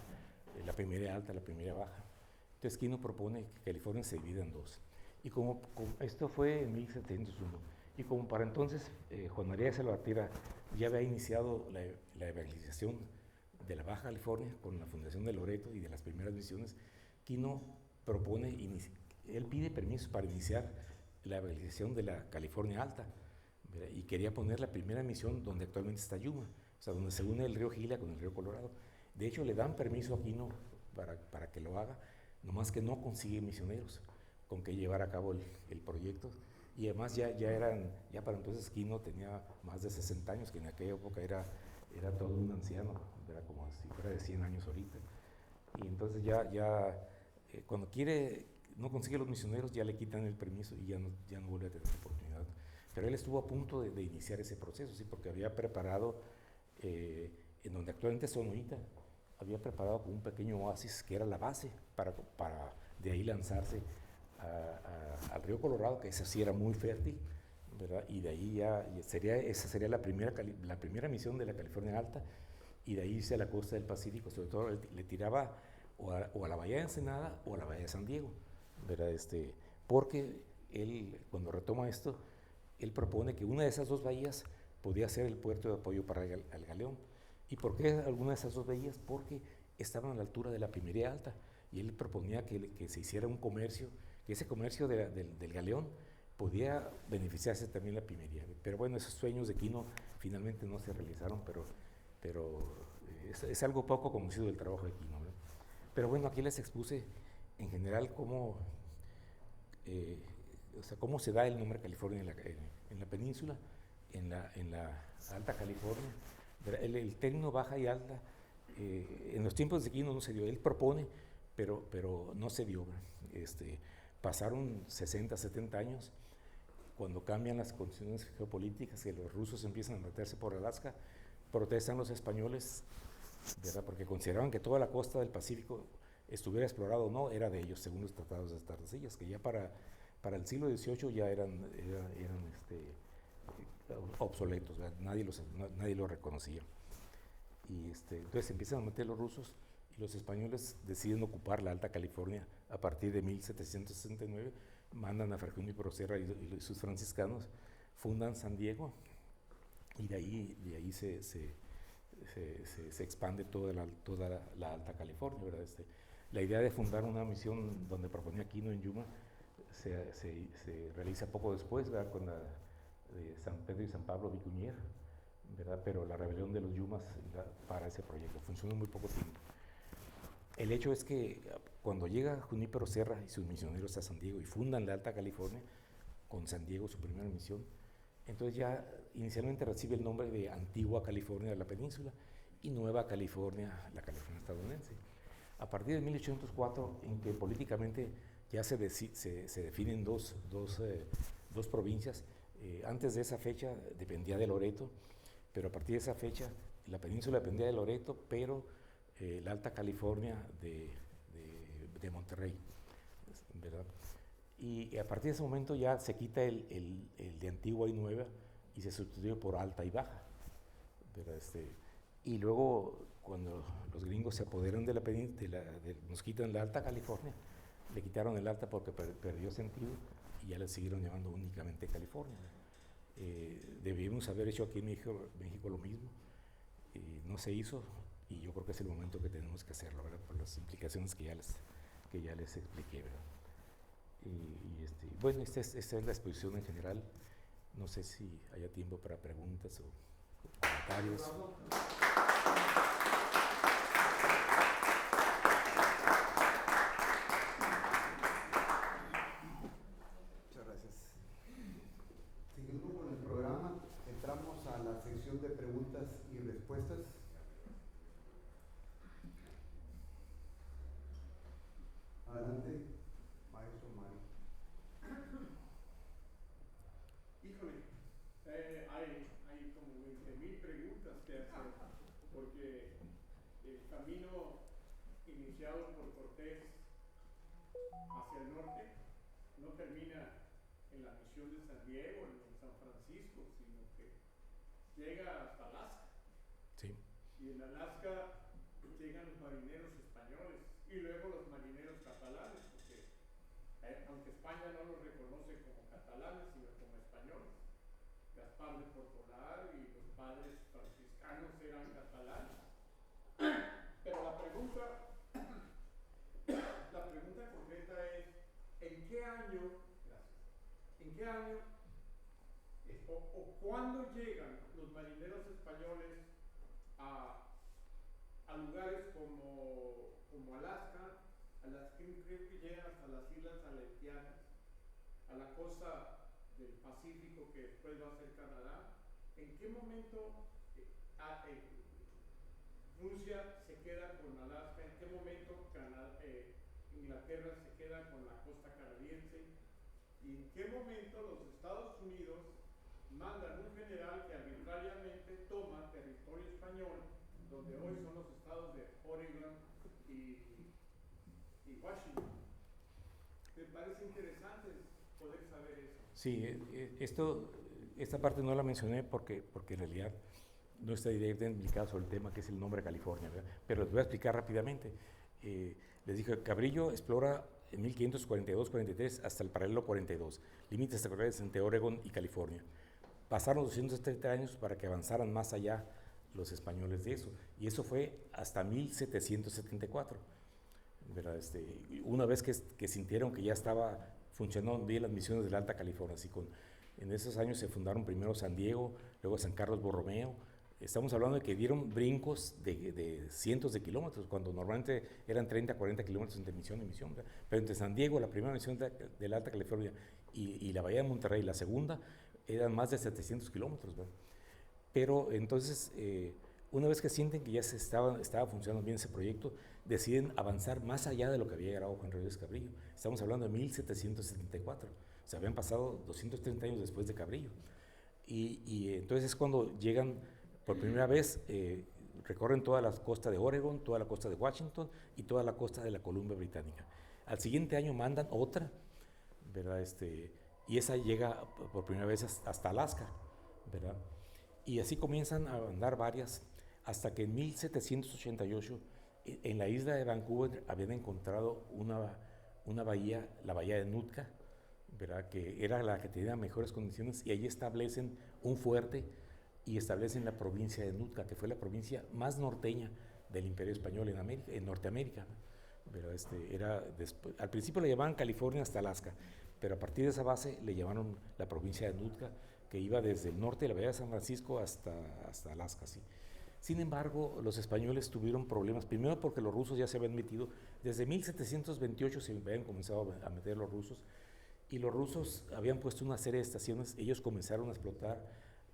la Pimería Alta, la Pimería Baja. Entonces Quino propone que California se divida en dos. Y como esto fue en 1701, y como para entonces Juan María de Salvatierra ya había iniciado la evangelización de la Baja California con la fundación de Loreto y de las primeras misiones, Quino él pide permiso para iniciar la evangelización de la California Alta, ¿verdad? Y quería poner la primera misión donde actualmente está Yuma, o sea, donde se une el río Gila con el río Colorado. De hecho, le dan permiso a Quino para que lo haga, nomás que no consigue misioneros con que llevar a cabo el proyecto. Y además ya para entonces Quino tenía más de 60 años, que en aquella época era todo un anciano, era como si fuera de 100 años ahorita. Y entonces cuando no consigue los misioneros, ya le quitan el permiso y ya no vuelve a tener oportunidad. Pero él estuvo a punto de iniciar ese proceso, ¿sí? Porque había preparado, en donde actualmente es Sonoita, había preparado un pequeño oasis que era la base para de ahí lanzarse al río Colorado, que ese sí era muy fértil, ¿verdad? Y de ahí esa sería la primera misión de la California Alta, y de ahí irse a la costa del Pacífico. Sobre todo le tiraba o a la bahía de Ensenada o a la bahía de San Diego, ¿verdad? Porque él, cuando retoma esto, él propone que una de esas dos bahías podía ser el puerto de apoyo para el galeón. ¿Y por qué alguna de esas dos bahías? Porque estaban a la altura de la Pimería Alta, y él proponía que se hiciera un comercio, que ese comercio del galeón podía beneficiarse también la Pimería. Pero bueno, esos sueños de Quino finalmente no se realizaron, pero es algo poco conocido del trabajo de Quino, ¿verdad? Pero bueno, aquí les expuse en general cómo o sea, cómo se da el nombre California en la península, en la Alta California. El término baja y alta, en los tiempos de Quino no se dio. Él propone, pero no se dio. Pasaron 60, 70 años, cuando cambian las condiciones geopolíticas, que los rusos empiezan a meterse por Alaska, protestan los españoles, ¿verdad? Porque consideraban que toda la costa del Pacífico, estuviera explorado o no, era de ellos, según los tratados de Tordesillas, que ya para el siglo XVIII ya eran obsoletos, nadie los reconocía. Y entonces empiezan a meter los rusos y los españoles deciden ocupar la Alta California a partir de 1769, mandan a Fray Junípero Serra y sus franciscanos, fundan San Diego, y de ahí se expande toda la Alta California, ¿verdad? La idea de fundar una misión donde proponía Quino en Yuma se realiza poco después, ¿verdad? Con la de San Pedro y San Pablo Vicuñer, ¿verdad? Pero la rebelión de los Yumas para ese proyecto funcionó muy poco tiempo. El hecho es que cuando llega Junípero Serra y sus misioneros a San Diego y fundan la Alta California, con San Diego su primera misión, entonces ya inicialmente recibe el nombre de Antigua California de la península y Nueva California, la California estadounidense. A partir de 1804, en que políticamente ya se definen dos provincias, antes de esa fecha dependía de Loreto, pero a partir de esa fecha la península dependía de Loreto, pero la Alta California de Monterrey, ¿verdad? Y a partir de ese momento ya se quita el de Antigua y Nueva y se sustituye por Alta y Baja, ¿verdad? Y luego, cuando los gringos se apoderan de la península, nos quitan la Alta California, le quitaron el Alta porque perdió sentido y ya le siguieron llamando únicamente California. Debimos haber hecho aquí en México lo mismo, no se hizo, y yo creo que es el momento que tenemos que hacerlo, ¿verdad? Por las implicaciones que ya les expliqué, ¿verdad? Bueno, esta es la exposición en general. No sé si haya tiempo para preguntas o comentarios. Muchas gracias. Siguiendo con el programa, entramos a la sección de preguntas y respuestas. Adelante, maestro Mario. Híjole, hay como 20,000 preguntas que hacer, porque el camino iniciado por Cortés hacia el norte no termina en la misión de San Diego, en San Francisco, sino que llega hasta Alaska. Sí. Y en Alaska llegan los marineros españoles y luego los marineros catalanes, porque aunque España no los reconoce como catalanes, sino como españoles. Gaspar de Portolar y los padres franciscanos eran catalanes. Pero la pregunta concreta es, ¿en qué año o cuándo llegan los marineros españoles a lugares como Alaska, a las que creo que llegan hasta las Islas Aleutianas, a la costa del Pacífico que después va a ser Canadá? ¿En qué momento Rusia se queda con Alaska? ¿En qué momento Inglaterra se queda con la costa canadiense? ¿Y en qué momento los Estados Unidos mandan un general que arbitrariamente toma territorio español, donde hoy son los estados de Oregon y Washington? Me parece interesante poder saber eso. Sí, esta parte no la mencioné porque en realidad no está directamente indicado sobre el tema que es el nombre California, ¿verdad? Pero les voy a explicar rápidamente. Les dije, Cabrillo explora en 1542-43 hasta el paralelo 42, límites territoriales entre Oregón y California. Pasaron 230 años para que avanzaran más allá los españoles de eso, y eso fue hasta 1774, ¿verdad? Una vez que sintieron que ya estaba funcionando bien las misiones de la Alta California, así en esos años se fundaron primero San Diego, luego San Carlos Borromeo. Estamos hablando de que dieron brincos de cientos de kilómetros, cuando normalmente eran 30, 40 kilómetros entre misión y misión, ¿verdad? Pero entre San Diego, la primera misión de la Alta California, y la bahía de Monterrey, la segunda, eran más de 700 kilómetros, ¿verdad? Pero entonces, una vez que sienten que ya estaba funcionando bien ese proyecto, deciden avanzar más allá de lo que había llegado Juan Rodríguez Cabrillo. Estamos hablando de 1774, o sea, habían pasado 230 años después de Cabrillo. Y entonces es cuando llegan por primera vez, recorren toda la costa de Oregon, toda la costa de Washington y toda la costa de la Columbia Británica. Al siguiente año mandan otra, ¿verdad? Y esa llega por primera vez hasta Alaska, ¿verdad? Y así comienzan a andar varias, hasta que en 1788 en la isla de Vancouver habían encontrado una bahía, la bahía de Nootka, ¿verdad? Que era la que tenía mejores condiciones, y allí establecen un fuerte y establecen la provincia de Nootka, que fue la provincia más norteña del Imperio Español en Norteamérica, ¿verdad? Al principio le llamaban California hasta Alaska, pero a partir de esa base le llamaron la provincia de Nootka, que iba desde el norte de la bahía de San Francisco hasta Alaska, ¿sí? Sin embargo, los españoles tuvieron problemas, primero porque los rusos ya se habían metido, desde 1728 se habían comenzado a meter los rusos, y los rusos habían puesto una serie de estaciones. Ellos comenzaron a explotar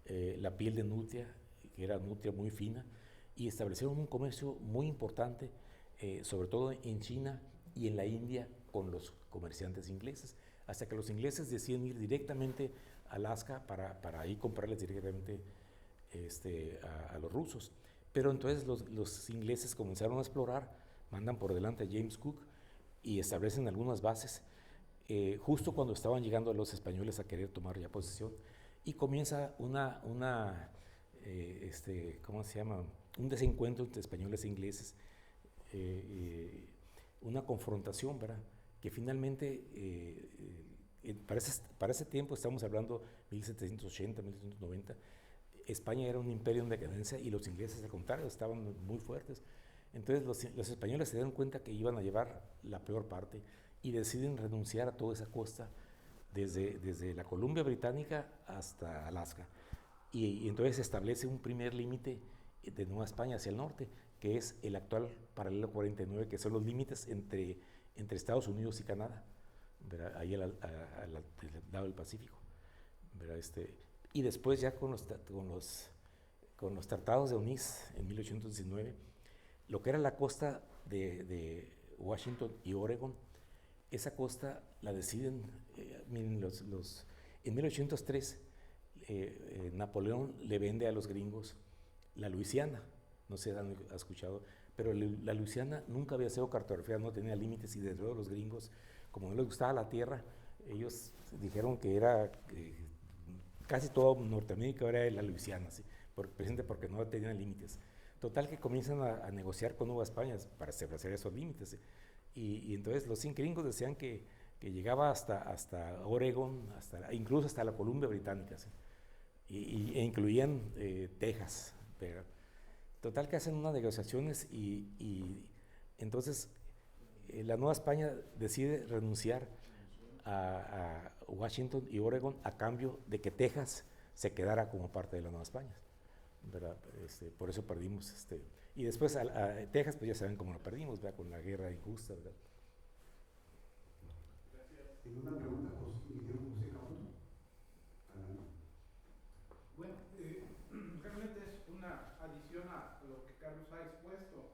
la piel de nutria, que era nutria muy fina, y establecieron un comercio muy importante, sobre todo en China y en la India, con los comerciantes ingleses, hasta que los ingleses deciden ir directamente a Alaska para ahí comprarles directamente a los rusos. Pero entonces los ingleses comenzaron a explorar, mandan por delante a James Cook y establecen algunas bases, justo cuando estaban llegando los españoles a querer tomar ya posesión, y comienza ¿cómo se llama? Un desencuentro entre españoles e ingleses, una confrontación, ¿verdad? Que finalmente, para ese tiempo, estamos hablando 1780, 1790, España era un imperio en decadencia y los ingleses, al contrario, estaban muy fuertes. Entonces los españoles se dieron cuenta que iban a llevar la peor parte y deciden renunciar a toda esa costa, desde la Columbia Británica hasta Alaska. Y entonces se establece un primer límite de Nueva España hacia el norte, que es el actual paralelo 49, que son los límites entre Estados Unidos y Canadá, ¿verdad? Ahí al lado del Pacífico, ¿verdad? Y después ya con los tratados de Onís en 1819, lo que era la costa de Washington y Oregon, esa costa la deciden, en 1803, Napoleón le vende a los gringos la Luisiana, no sé si han escuchado, pero la Luisiana nunca había sido cartografiada, no tenía límites, y desde luego los gringos, como no les gustaba la tierra, ellos dijeron que era casi todo Norteamérica era la Luisiana, ¿sí? Precisamente porque no tenían límites. Total que comienzan a negociar con Nueva España para establecer esos límites, ¿sí? Y entonces los gringos decían que llegaba hasta Oregon, incluso hasta la Columbia Británica, ¿sí? E incluían Texas. Pero, total que hacen unas negociaciones y entonces la Nueva España decide renunciar a Washington y Oregon a cambio de que Texas se quedara como parte de la Nueva España, ¿verdad? Por eso perdimos. Y después a Texas, pues ya saben cómo lo perdimos, ¿verdad? Con la guerra injusta, ¿verdad? ¿Tiene una pregunta, José Camuto? Bueno, realmente es una adición a lo que Carlos ha expuesto.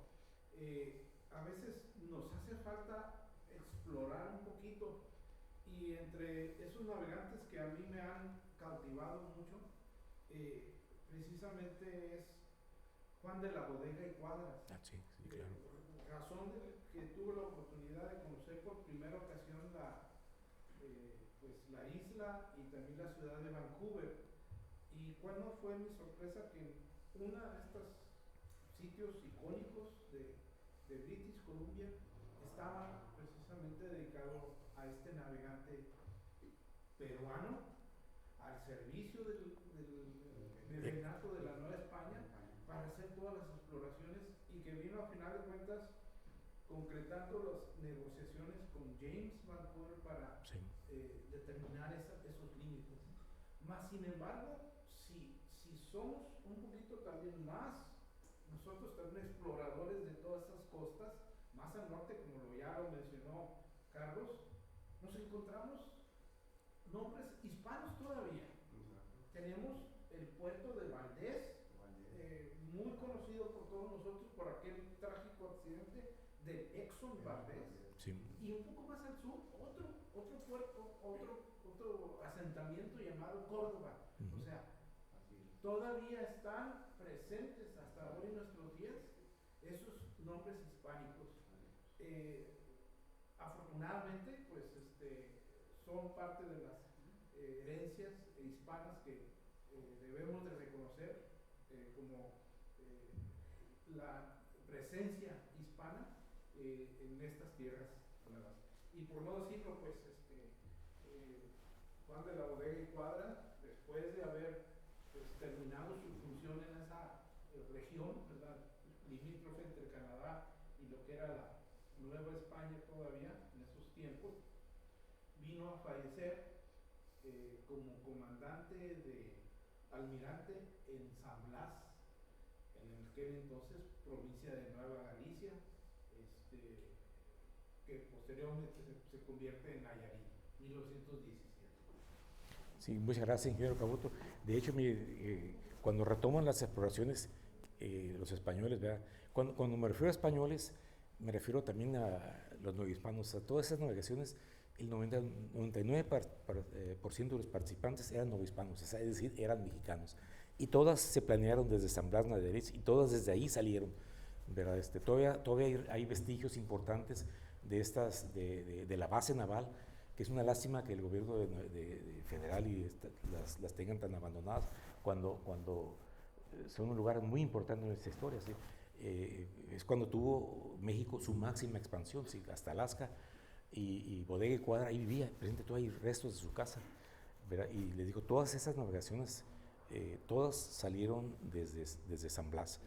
A veces nos hace falta explorar un poquito, y entre esos navegantes que a mí me han cautivado mucho, precisamente es Juan de la Bodega y Cuadras. Sí, claro. Razón de que tuve la oportunidad de conocer por primera ocasión pues la isla y también la ciudad de Vancouver. Y cuál no fue mi sorpresa que uno de estos sitios icónicos de British Columbia estaba precisamente dedicado a este navegante peruano, al servicio del virreinato de la Nueva España, para hacer todas las exploraciones, y que vino a final de cuentas concretando las negociaciones con James Vancouver para Sí. Determinar esos límites. Más sin embargo, si somos un poquito también más, nosotros también exploradores de todas estas costas, más al norte, como ya lo mencionó Carlos, nos encontramos nombres hispanos todavía. Tenemos el puerto de Valdés, muy conocido por todos nosotros por aquel trágico accidente del Exxon Valdés. Sí. Y un poco más al sur, otro puerto, otro asentamiento llamado Córdoba. O sea, todavía están presentes hasta hoy en nuestros días esos nombres hispánicos. Afortunadamente, pues son parte de las herencias hispanas que debemos de reconocer como la presencia hispana en estas tierras nuevas. Y por no decirlo, pues Juan de la Bodega y Cuadra, después de haber terminado su función en esa región, ¿verdad?, limítrofe entre Canadá y lo que era la Nueva España todavía en esos tiempos, vino a fallecer como comandante de almirante en San Blas, en aquel entonces provincia de Nueva Galicia, que posteriormente se convierte en Nayarit, 1917. Sí, muchas gracias, ingeniero Cabuto. De hecho, cuando retoman las exploraciones los españoles, ¿verdad? Cuando me refiero a españoles, me refiero también a los novohispanos. A todas esas navegaciones, el 99% de los participantes eran novohispanos, es decir, eran mexicanos. Y todas se planearon desde San Blas, Nayarit, y todas desde ahí salieron, ¿verdad? Todavía hay vestigios importantes de la base naval, que es una lástima que el gobierno federal las tengan tan abandonadas cuando son un lugar muy importante en nuestra historia, ¿sí? Es cuando tuvo México su máxima expansión, ¿sí? Hasta Alaska, y Bodega y Cuadra ahí vivía, presente todavía hay restos de su casa, ¿verdad? Y les digo, todas esas navegaciones, todas salieron desde San Blas.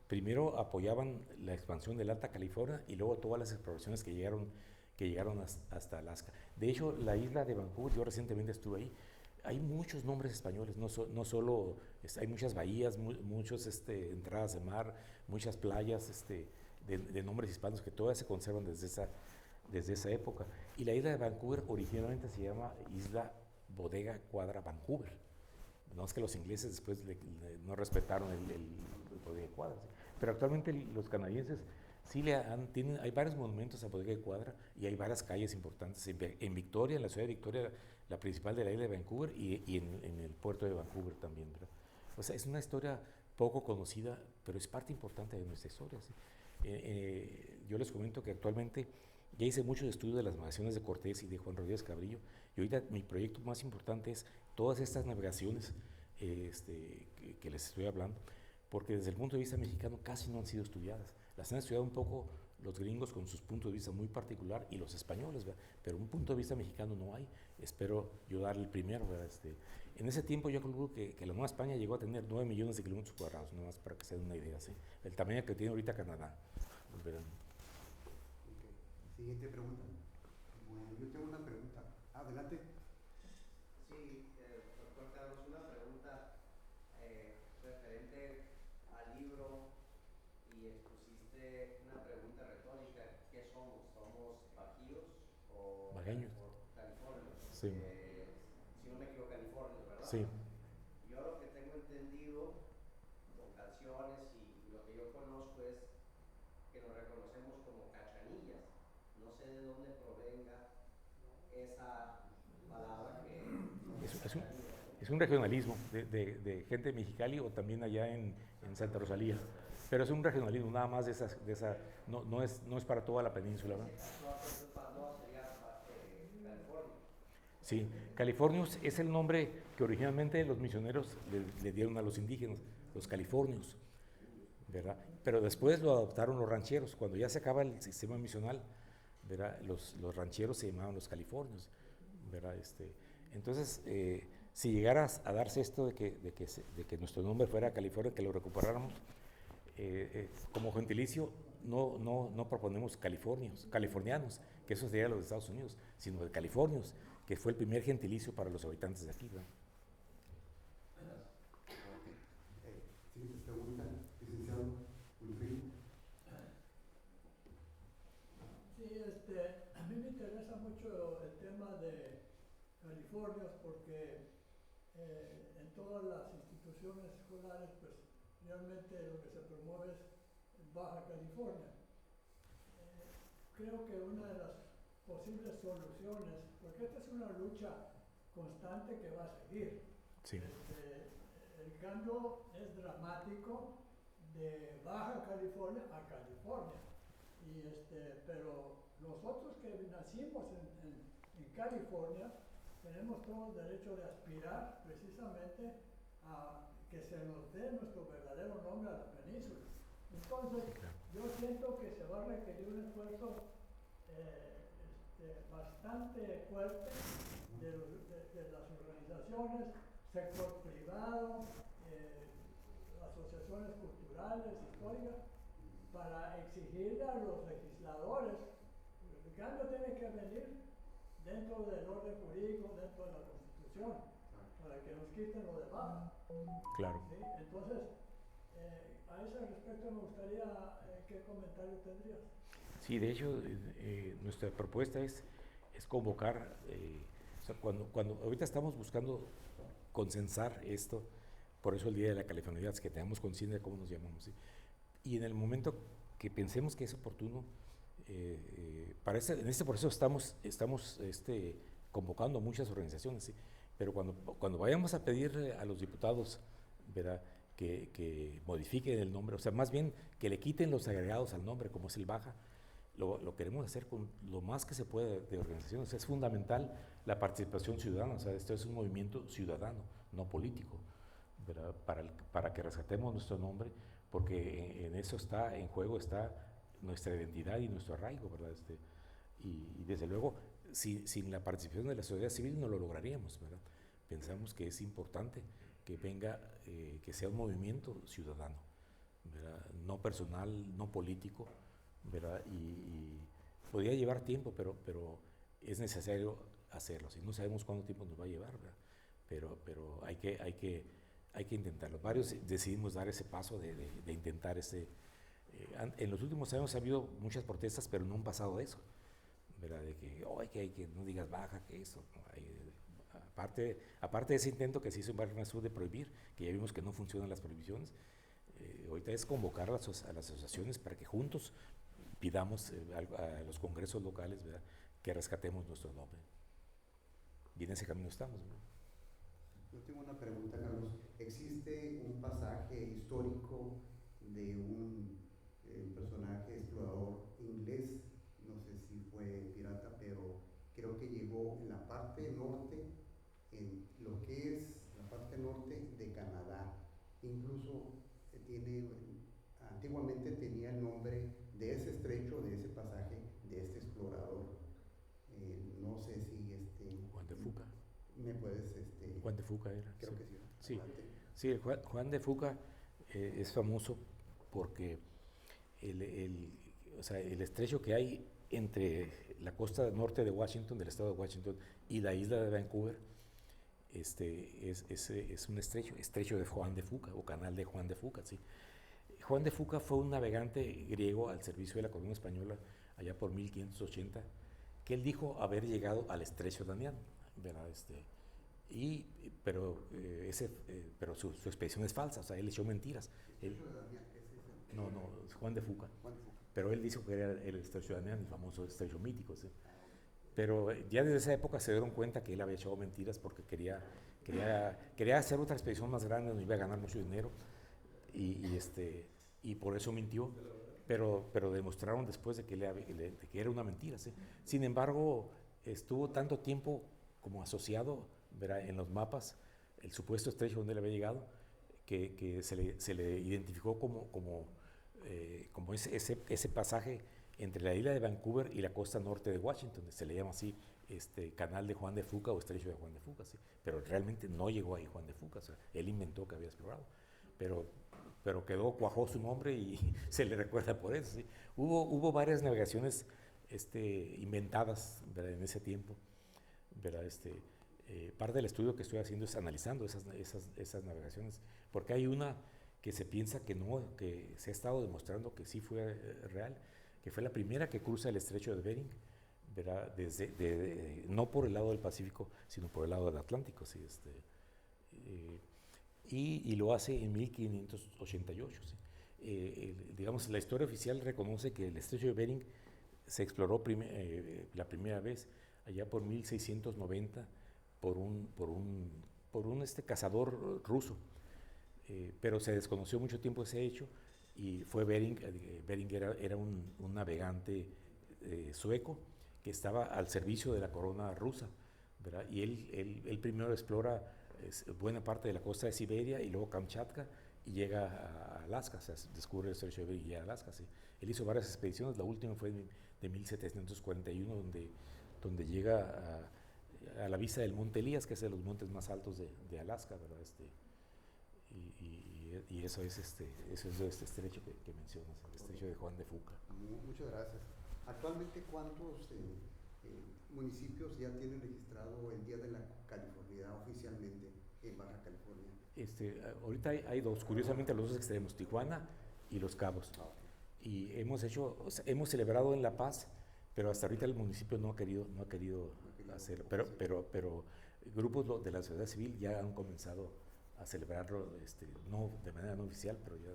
Primero apoyaban la expansión del Alta California y luego todas las exploraciones que llegaron hasta Alaska. De hecho, la isla de Vancouver, yo recientemente estuve ahí, hay muchos nombres españoles, no solo, hay muchas bahías, muchas entradas de mar, muchas playas de nombres hispanos que todas se conservan desde esa época. Y la isla de Vancouver originalmente se llama Isla Bodega Cuadra Vancouver. No es que los ingleses después no respetaron el Bodega Cuadra, ¿sí? Pero actualmente los canadienses sí hay varios monumentos a Bodega y Cuadra y hay varias calles importantes en Victoria, en la ciudad de Victoria, la principal de la isla de Vancouver, y en el puerto de Vancouver también, ¿verdad? O sea, es una historia poco conocida, pero es parte importante de nuestra historia, ¿sí? Yo les comento que actualmente ya hice muchos estudios de las navegaciones de Cortés y de Juan Rodríguez Cabrillo, y ahorita mi proyecto más importante es todas estas navegaciones que les estoy hablando, porque desde el punto de vista mexicano casi no han sido estudiadas. Las han estudiado un poco los gringos con sus puntos de vista muy particular y los españoles, ¿verdad? Pero un punto de vista mexicano no hay. Espero yo darle el primero, ¿verdad? En ese tiempo yo creo que la Nueva España llegó a tener 9 millones de kilómetros cuadrados, nomás para que se den una idea, ¿sí? El tamaño que tiene ahorita Canadá. ¿Verdad? Okay. Siguiente pregunta. Bueno, yo tengo una pregunta. Adelante. Sí, doctor Carlos, una pregunta referente al libro, y expusiste una pregunta retórica: ¿qué somos? ¿Somos bajíos o Bajeños? californios? Sí. Si no me equivoco, californios, ¿verdad? Sí. Yo lo que tengo entendido con canciones y lo que yo conozco es que nos reconocemos como cachanillas. No sé de dónde provenga esa palabra que es un regionalismo de gente de Mexicali o también allá en Santa Rosalía, pero es un regionalismo nada más de esa no es para toda la península, ¿verdad? Sí, Californios es el nombre que originalmente los misioneros le dieron a los indígenas, los californios, ¿verdad? Pero después lo adoptaron los rancheros. Cuando ya se acaba el sistema misional, ¿verdad? Los rancheros se llamaban los californios, ¿verdad? Entonces, si llegara a darse esto de que nuestro nombre fuera California, que lo recuperáramos, como gentilicio, no proponemos californianos, que eso sería los de Estados Unidos, sino de californios, que fue el primer gentilicio para los habitantes de aquí, ¿verdad? Siguiente pregunta, licenciado Ulfrín. Sí, a mí me interesa mucho el tema de Californios, porque en todas las instituciones escolares, pues realmente lo que se promueve es Baja California. Creo que una de las posibles soluciones, porque esta es una lucha constante que va a seguir. Sí. El cambio es dramático de Baja California a California. Pero nosotros que nacimos en California tenemos todo el derecho de aspirar precisamente a que se nos dé nuestro verdadero nombre a la península. Entonces, yo siento que se va a requerir un esfuerzo bastante fuerte de las organizaciones, sector privado, asociaciones culturales, históricas, para exigirle a los legisladores, el cambio tiene que venir dentro del orden jurídico, dentro de la Constitución, para que nos quiten lo de baja. Claro. ¿Sí? Entonces, a ese respecto me gustaría, ¿qué comentario tendrías? Sí, de hecho, nuestra propuesta es convocar, o sea, cuando ahorita estamos buscando consensar esto, por eso el Día de la Californianidad, es que tengamos conciencia de cómo nos llamamos, ¿sí? Y en el momento que pensemos que es oportuno, en este proceso estamos convocando muchas organizaciones, ¿sí? Pero cuando vayamos a pedir a los diputados, ¿verdad?, que modifiquen el nombre, o sea, más bien que le quiten los agregados al nombre, como es el Baja, lo queremos hacer con lo más que se puede de organizaciones. O sea, es fundamental la participación ciudadana, o sea, esto es un movimiento ciudadano, no político, ¿verdad?, para que rescatemos nuestro nombre, porque en eso está, en juego está nuestra identidad y nuestro arraigo, ¿verdad? Y desde luego, sin la participación de la sociedad civil no lo lograríamos, ¿verdad? Pensamos que es importante que venga, que sea un movimiento ciudadano, ¿verdad?, no personal, no político, ¿verdad? Y podría llevar tiempo, pero es necesario hacerlo. Si no sabemos cuánto tiempo nos va a llevar, ¿verdad? Pero hay que intentarlo. Varios decidimos dar ese paso de intentar en los últimos años ha habido muchas protestas, pero no han pasado eso, ¿verdad? De que no digas Baja, que eso. ¿No? Aparte de ese intento que se hizo en Barrio Sur de prohibir, que ya vimos que no funcionan las prohibiciones, ahorita es convocar a las asociaciones para que juntos pidamos a los congresos locales, ¿verdad?, que rescatemos nuestro nombre. Y en ese camino estamos, ¿no? Yo tengo una pregunta, Carlos. ¿Existe un pasaje histórico de un personaje explorador inglés? No sé si fue pirata, pero creo que llegó en la parte norte, en lo que es la parte norte de Canadá. Incluso antiguamente tenía el nombre de ese estrecho, de ese pasaje, de este explorador. No sé si Juan de Fuca. ¿Me puedes Juan de Fuca era. Creo sí. que sí. Sí, Adelante. sí, Juan de Fuca es famoso porque o sea, el estrecho que hay entre la costa norte de Washington, del estado de Washington, y la isla de Vancouver, es un estrecho de Juan de Fuca, o canal de Juan de Fuca, ¿sí? Juan de Fuca fue un navegante griego al servicio de la corona española allá por 1580, que él dijo haber llegado al estrecho de Anián, ¿verdad? Pero su expedición es falsa, o sea, él echó mentiras. No, Juan de Fuca. Pero él dijo que era el estrecho de Anián, el famoso estrecho mítico, ¿sí? Pero ya desde esa época se dieron cuenta que él había echado mentiras porque quería hacer otra expedición más grande donde iba a ganar mucho dinero y por eso mintió. Pero demostraron después de que era una mentira, ¿sí? Sin embargo, estuvo tanto tiempo como asociado, ¿verdad?, en los mapas, el supuesto estrecho donde él había llegado, que se le identificó como ese pasaje entre la isla de Vancouver y la costa norte de Washington. Se le llama así canal de Juan de Fuca o estrecho de Juan de Fuca, ¿sí? Pero realmente no llegó ahí Juan de Fuca, o sea, él inventó que había explorado, pero cuajó su nombre y se le recuerda por eso, ¿sí? Hubo varias navegaciones inventadas, ¿verdad?, en ese tiempo, ¿verdad? Parte del estudio que estoy haciendo es analizando esas navegaciones, porque hay una que se piensa que no, que se ha estado demostrando que sí fue real, que fue la primera que cruza el estrecho de Bering, ¿verdad? No por el lado del Pacífico, sino por el lado del Atlántico. ¿Sí? Y lo hace en 1588. ¿Sí? Digamos, la historia oficial reconoce que el estrecho de Bering se exploró la primera vez allá por 1690 por un cazador ruso, pero se desconoció mucho tiempo ese hecho y fue Bering. Bering era un navegante sueco que estaba al servicio de la corona rusa, ¿verdad? Y él primero explora buena parte de la costa de Siberia y luego Kamchatka y llega a Alaska, o sea, descubre el estrecho de Bering y llega a Alaska. ¿Sí? Él hizo varias expediciones, la última fue de 1741, donde llega a la vista del Monte Elías, que es de los montes más altos de Alaska, ¿verdad? Y eso es este estrecho que mencionas, el estrecho de Juan de Fuca. Muchas gracias. Actualmente, ¿cuántos municipios ya tienen registrado el Día de la Californiedad oficialmente en Baja California? Ahorita hay dos, curiosamente los dos extremos, Tijuana y Los Cabos. Y hemos celebrado en La Paz, pero hasta ahorita el municipio no ha querido hacerlo. Pero grupos de la sociedad civil ya han comenzado a celebrarlo, no de manera no oficial, pero ya.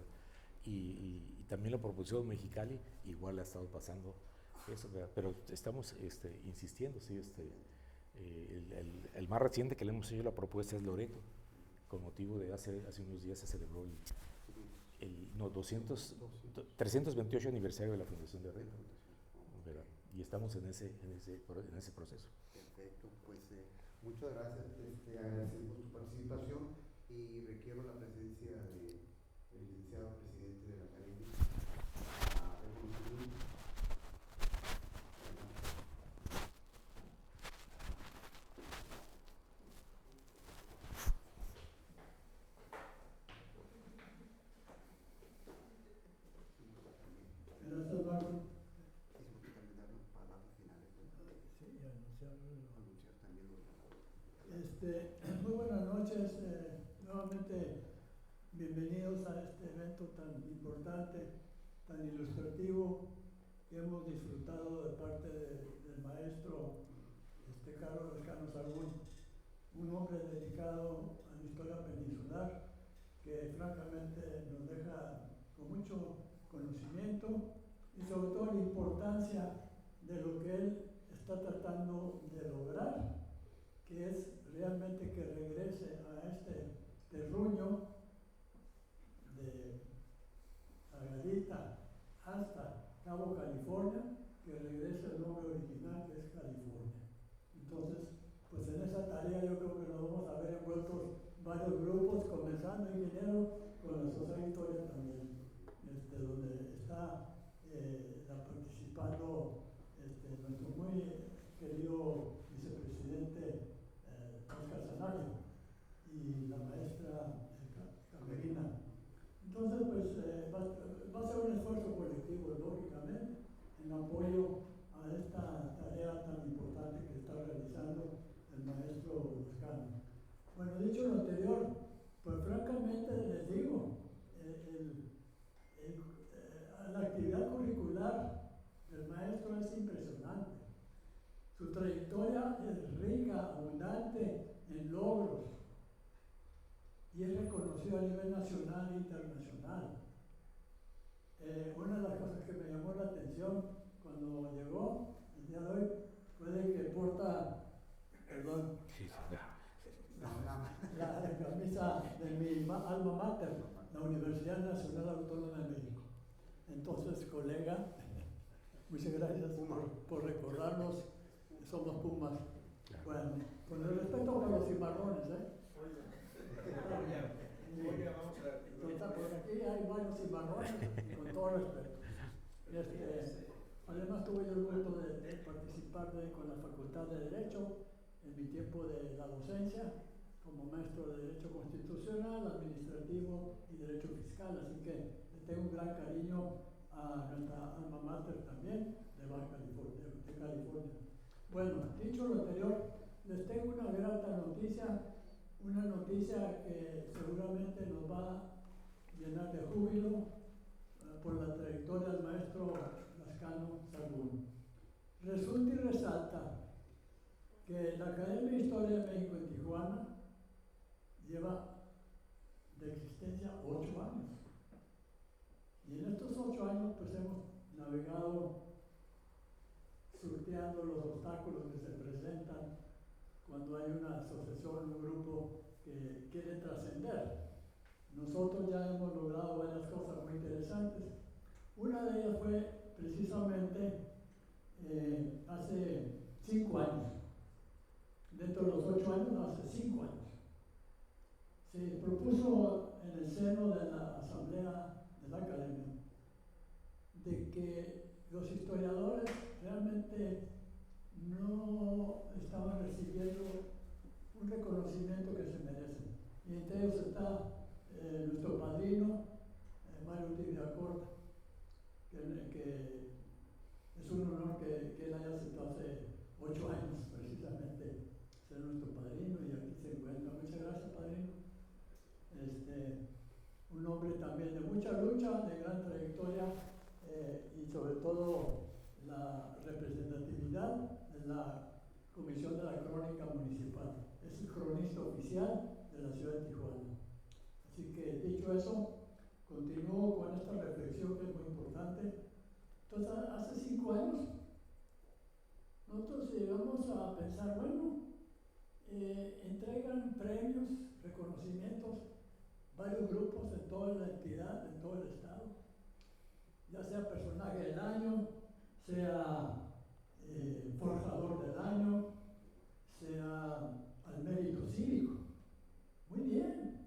Y también lo propuso Mexicali, igual ha estado pasando eso, ¿verdad? Pero estamos insistiendo, sí. El más reciente que le hemos hecho la propuesta es Loreto, con motivo de hace unos días se celebró el 328 aniversario de la fundación de Loreto, ¿verdad? Y estamos en ese proceso. Perfecto, pues muchas gracias, agradecemos tu participación y requiero la presencia del licenciado presidente de la Academia. Muy buenas noches, nuevamente bienvenidos a este evento tan importante, tan ilustrativo que hemos disfrutado de parte del maestro Carlos Lescano Sagún, un hombre dedicado a la historia peninsular que francamente nos deja con mucho conocimiento y sobre todo la importancia de lo que él está tratando de lograr, que es realmente que regrese a este terruño de Agarita hasta Cabo California, que regrese el nombre original, que es California. Entonces, pues en esa tarea yo creo que nos vamos a ver envueltos varios grupos, comenzando ingeniero con la Sociedad Historia también, donde está participando nuestro muy querido vicepresidente Oscar Zanabria y la maestra Camerina. Entonces, pues va a ser un esfuerzo colectivo, lógicamente, en apoyo a esta tarea tan importante que está realizando el maestro Lescano. Bueno, dicho lo anterior, pues francamente les digo, la actividad curricular del maestro es impresionante. Su trayectoria es rica, abundante en logros y es reconocido a nivel nacional e internacional. Una de las cosas que me llamó la atención cuando llegó el día de hoy fue de que porta, la camisa de mi alma mater, la Universidad Nacional Autónoma de México. Entonces, colega, muchas gracias por recordarnos, somos Pumas. Bueno, con el respeto por los cimarrones, Oiga, vamos a ver. Entonces, por aquí hay varios cimarrones, con todo respeto. Además, tuve yo el gusto de participar con la Facultad de Derecho en mi tiempo de la docencia, como maestro de Derecho Constitucional, Administrativo y Derecho Fiscal, así que le tengo un gran cariño a nuestra alma mater también de Baja California, de California. Bueno, dicho lo anterior, les tengo una grata noticia, una noticia que seguramente nos va a llenar de júbilo por la trayectoria del maestro Lescano Sagún. Resulta y resalta navegado sorteando los obstáculos que se presentan cuando hay una asociación, un grupo que quiere trascender. Nosotros ya hemos logrado varias cosas muy interesantes. Una de ellas fue precisamente hace 5 años. Dentro de los 8 años, hace 5 años. Se propuso en el seno de la asamblea de la academia de que los historiadores realmente no estaban recibiendo un reconocimiento que se merecen. Y entre ellos está nuestro padrino, Mario Tibiacorta, que es un honor que él haya aceptado hace 8 años precisamente ser nuestro padrino, y aquí se encuentra. Muchas gracias, padrino. Un hombre también de mucha lucha, de gran trayectoria, y sobre todo la representatividad de la Comisión de la Crónica Municipal. Es el cronista oficial de la ciudad de Tijuana. Así que, dicho eso, continúo con esta reflexión que es muy importante. Entonces, hace 5 años, nosotros llegamos a pensar, bueno, entregan premios, reconocimientos, varios grupos en toda la entidad, en todo el estado, ya sea personaje del año, sea forjador del año, sea al mérito cívico. Muy bien.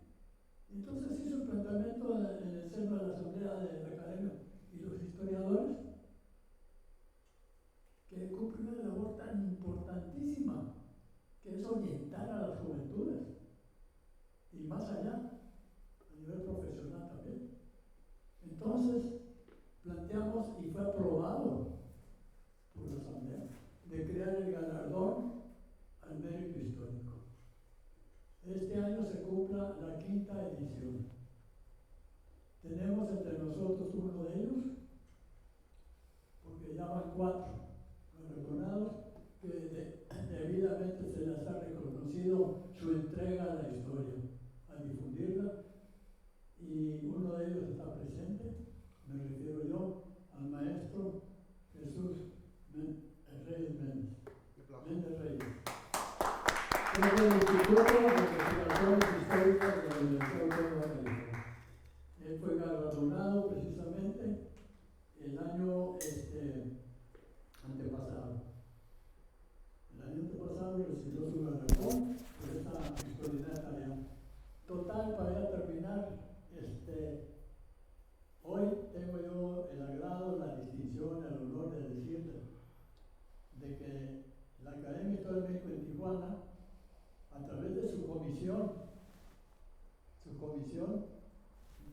Entonces hizo el planteamiento en el seno de la asamblea de la academia y los historiadores, que cumplen una labor tan importantísima, que es orientar a las juventudes, y más allá, a nivel profesional también. Entonces, planteamos, y fue aprobado por la asamblea, de crear el galardón al mérito histórico. Este año se cumpla la 5ª edición. Tenemos entre nosotros uno de ellos, porque ya van 4 galardonados, que debidamente se les ha reconocido su entrega a la historia, a difundirla, y uno de ellos está presente. Me refiero yo al maestro Jesús Reyes Méndez. Méndez Reyes. Es del Instituto de Investigaciones Históricas de la Universidad Autónoma de California. Él fue galardonado precisamente el año antepasado. El año antepasado recibió su galardón por esta extraordinaria tarea. Total, para ya terminar, hoy tengo yo el agrado, la distinción, el honor de decirle de que la Academia de Historia de México en Tijuana, a través de su comisión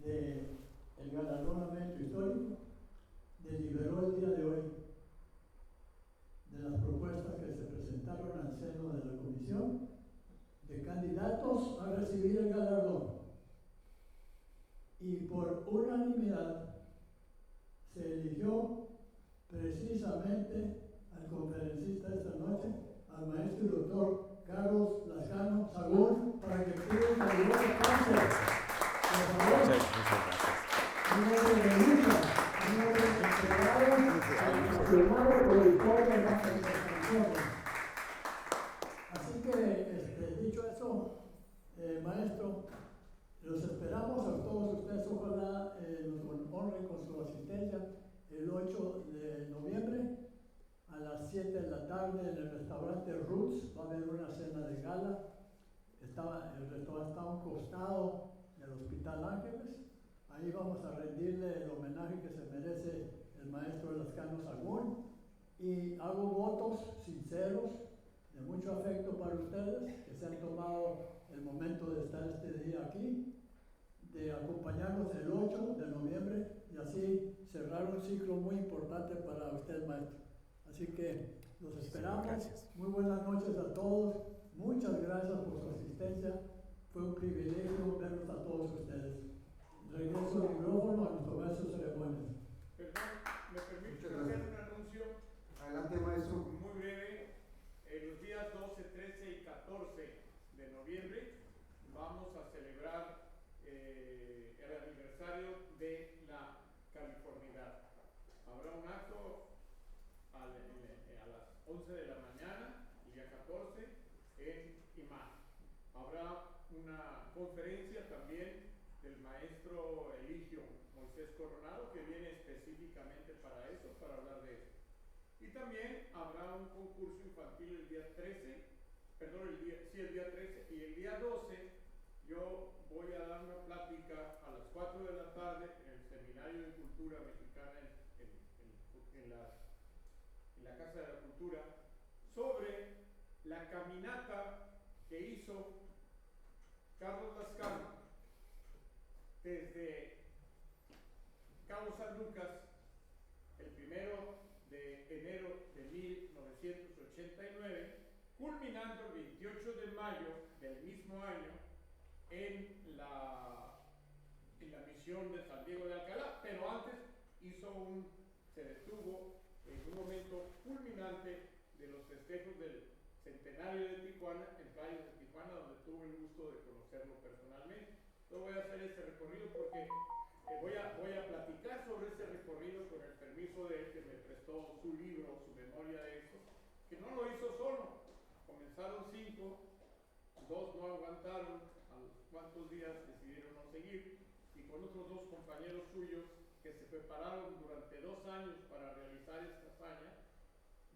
de el galardonamiento histórico, deliberó el día de hoy de las propuestas que se presentaron al seno de la comisión de candidatos a recibir el galardón. Y por unanimidad se eligió precisamente al conferencista de esta noche, al maestro y doctor Carlos Lascano Sagún, para que pida una calurosa clase. Por favor. Muchas gracias. Un hombre de lucha, un hombre entregado, firmado por el pueblo de las organizaciones. Así que, dicho eso, maestro, los esperamos a todos ustedes. Ojalá nos honren con su asistencia el 8 de noviembre a las 7 de la tarde en el restaurante Roots. Va a haber una cena de gala. El restaurante está a un costado del Hospital Ángeles. Ahí vamos a rendirle el homenaje que se merece el maestro Lascano Sagún. Y hago votos sinceros, de mucho afecto para ustedes, que se han tomado el momento de estar este día aquí, de acompañarnos el 8 de noviembre y así cerrar un ciclo muy importante para usted, maestro. Así que los esperamos. Gracias. Muy buenas noches a todos. Muchas gracias por su asistencia. Fue un privilegio verlos a todos ustedes. Regreso el micrófono a nuestro maestro de ceremonias. Perdón, ¿me permite Muchas hacer gracias. un anuncio Adelante, maestro. muy breve? En los días 12, 13 y 14 de noviembre vamos a celebrar el aniversario de la Californidad. habrá un acto a las 11 de la mañana, el día 14, en Imán. Habrá una conferencia también del maestro Eligio Moisés Coronado, que viene específicamente para eso, para hablar de eso. Y también habrá un concurso infantil el día 13, el día 13, y el día 12 yo voy a dar una plática a las 4 de la tarde en el Seminario de Cultura Mexicana en la Casa de la Cultura, sobre la caminata que hizo Carlos Lascano desde Cabo San Lucas el 1 de enero de 1989, culminando el 28 de mayo del mismo año en la misión de San Diego de Alcalá, pero antes se detuvo en un momento culminante de los festejos del centenario de Tijuana, en Playas de Tijuana, donde tuve el gusto de conocerlo personalmente. Yo voy a hacer ese recorrido porque voy a platicar sobre ese recorrido con el permiso de él, que me prestó su libro, su memoria de eso, que no lo hizo solo. Comenzaron 5, 2 no aguantaron, a los cuantos días decidieron no seguir, y con otros 2 compañeros suyos que se prepararon durante 2 años para realizar esta hazaña.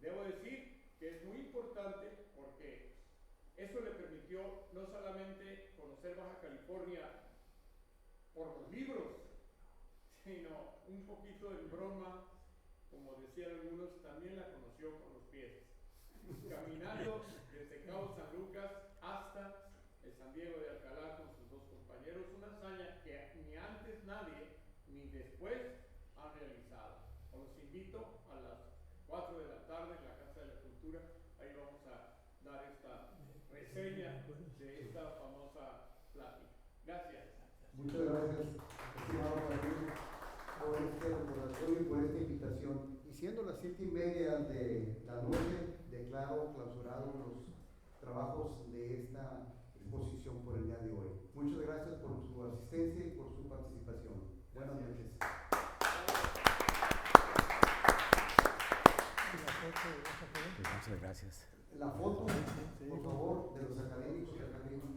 Debo decir que es muy importante porque eso le permitió no solamente conocer Baja California por los libros, sino un poquito en broma, como decían algunos, también la conoció con los pies, caminando desde Cabo San Lucas hasta el San Diego de Alcalá con sus 2 compañeros, una hazaña que ni antes nadie ni después han realizado. Os invito a las 4 de la tarde en la Casa de la Cultura, ahí vamos a dar esta reseña de esta famosa plática. Gracias. Muchas gracias, estimado Manuel, por este recordatorio y por esta invitación. Y siendo las 7:30 de la noche, declaro clausurados los trabajos de esta exposición por el día de hoy. Muchas gracias por su asistencia y por su participación. Buenas noches. Muchas gracias. La foto, por favor, de los académicos académicos.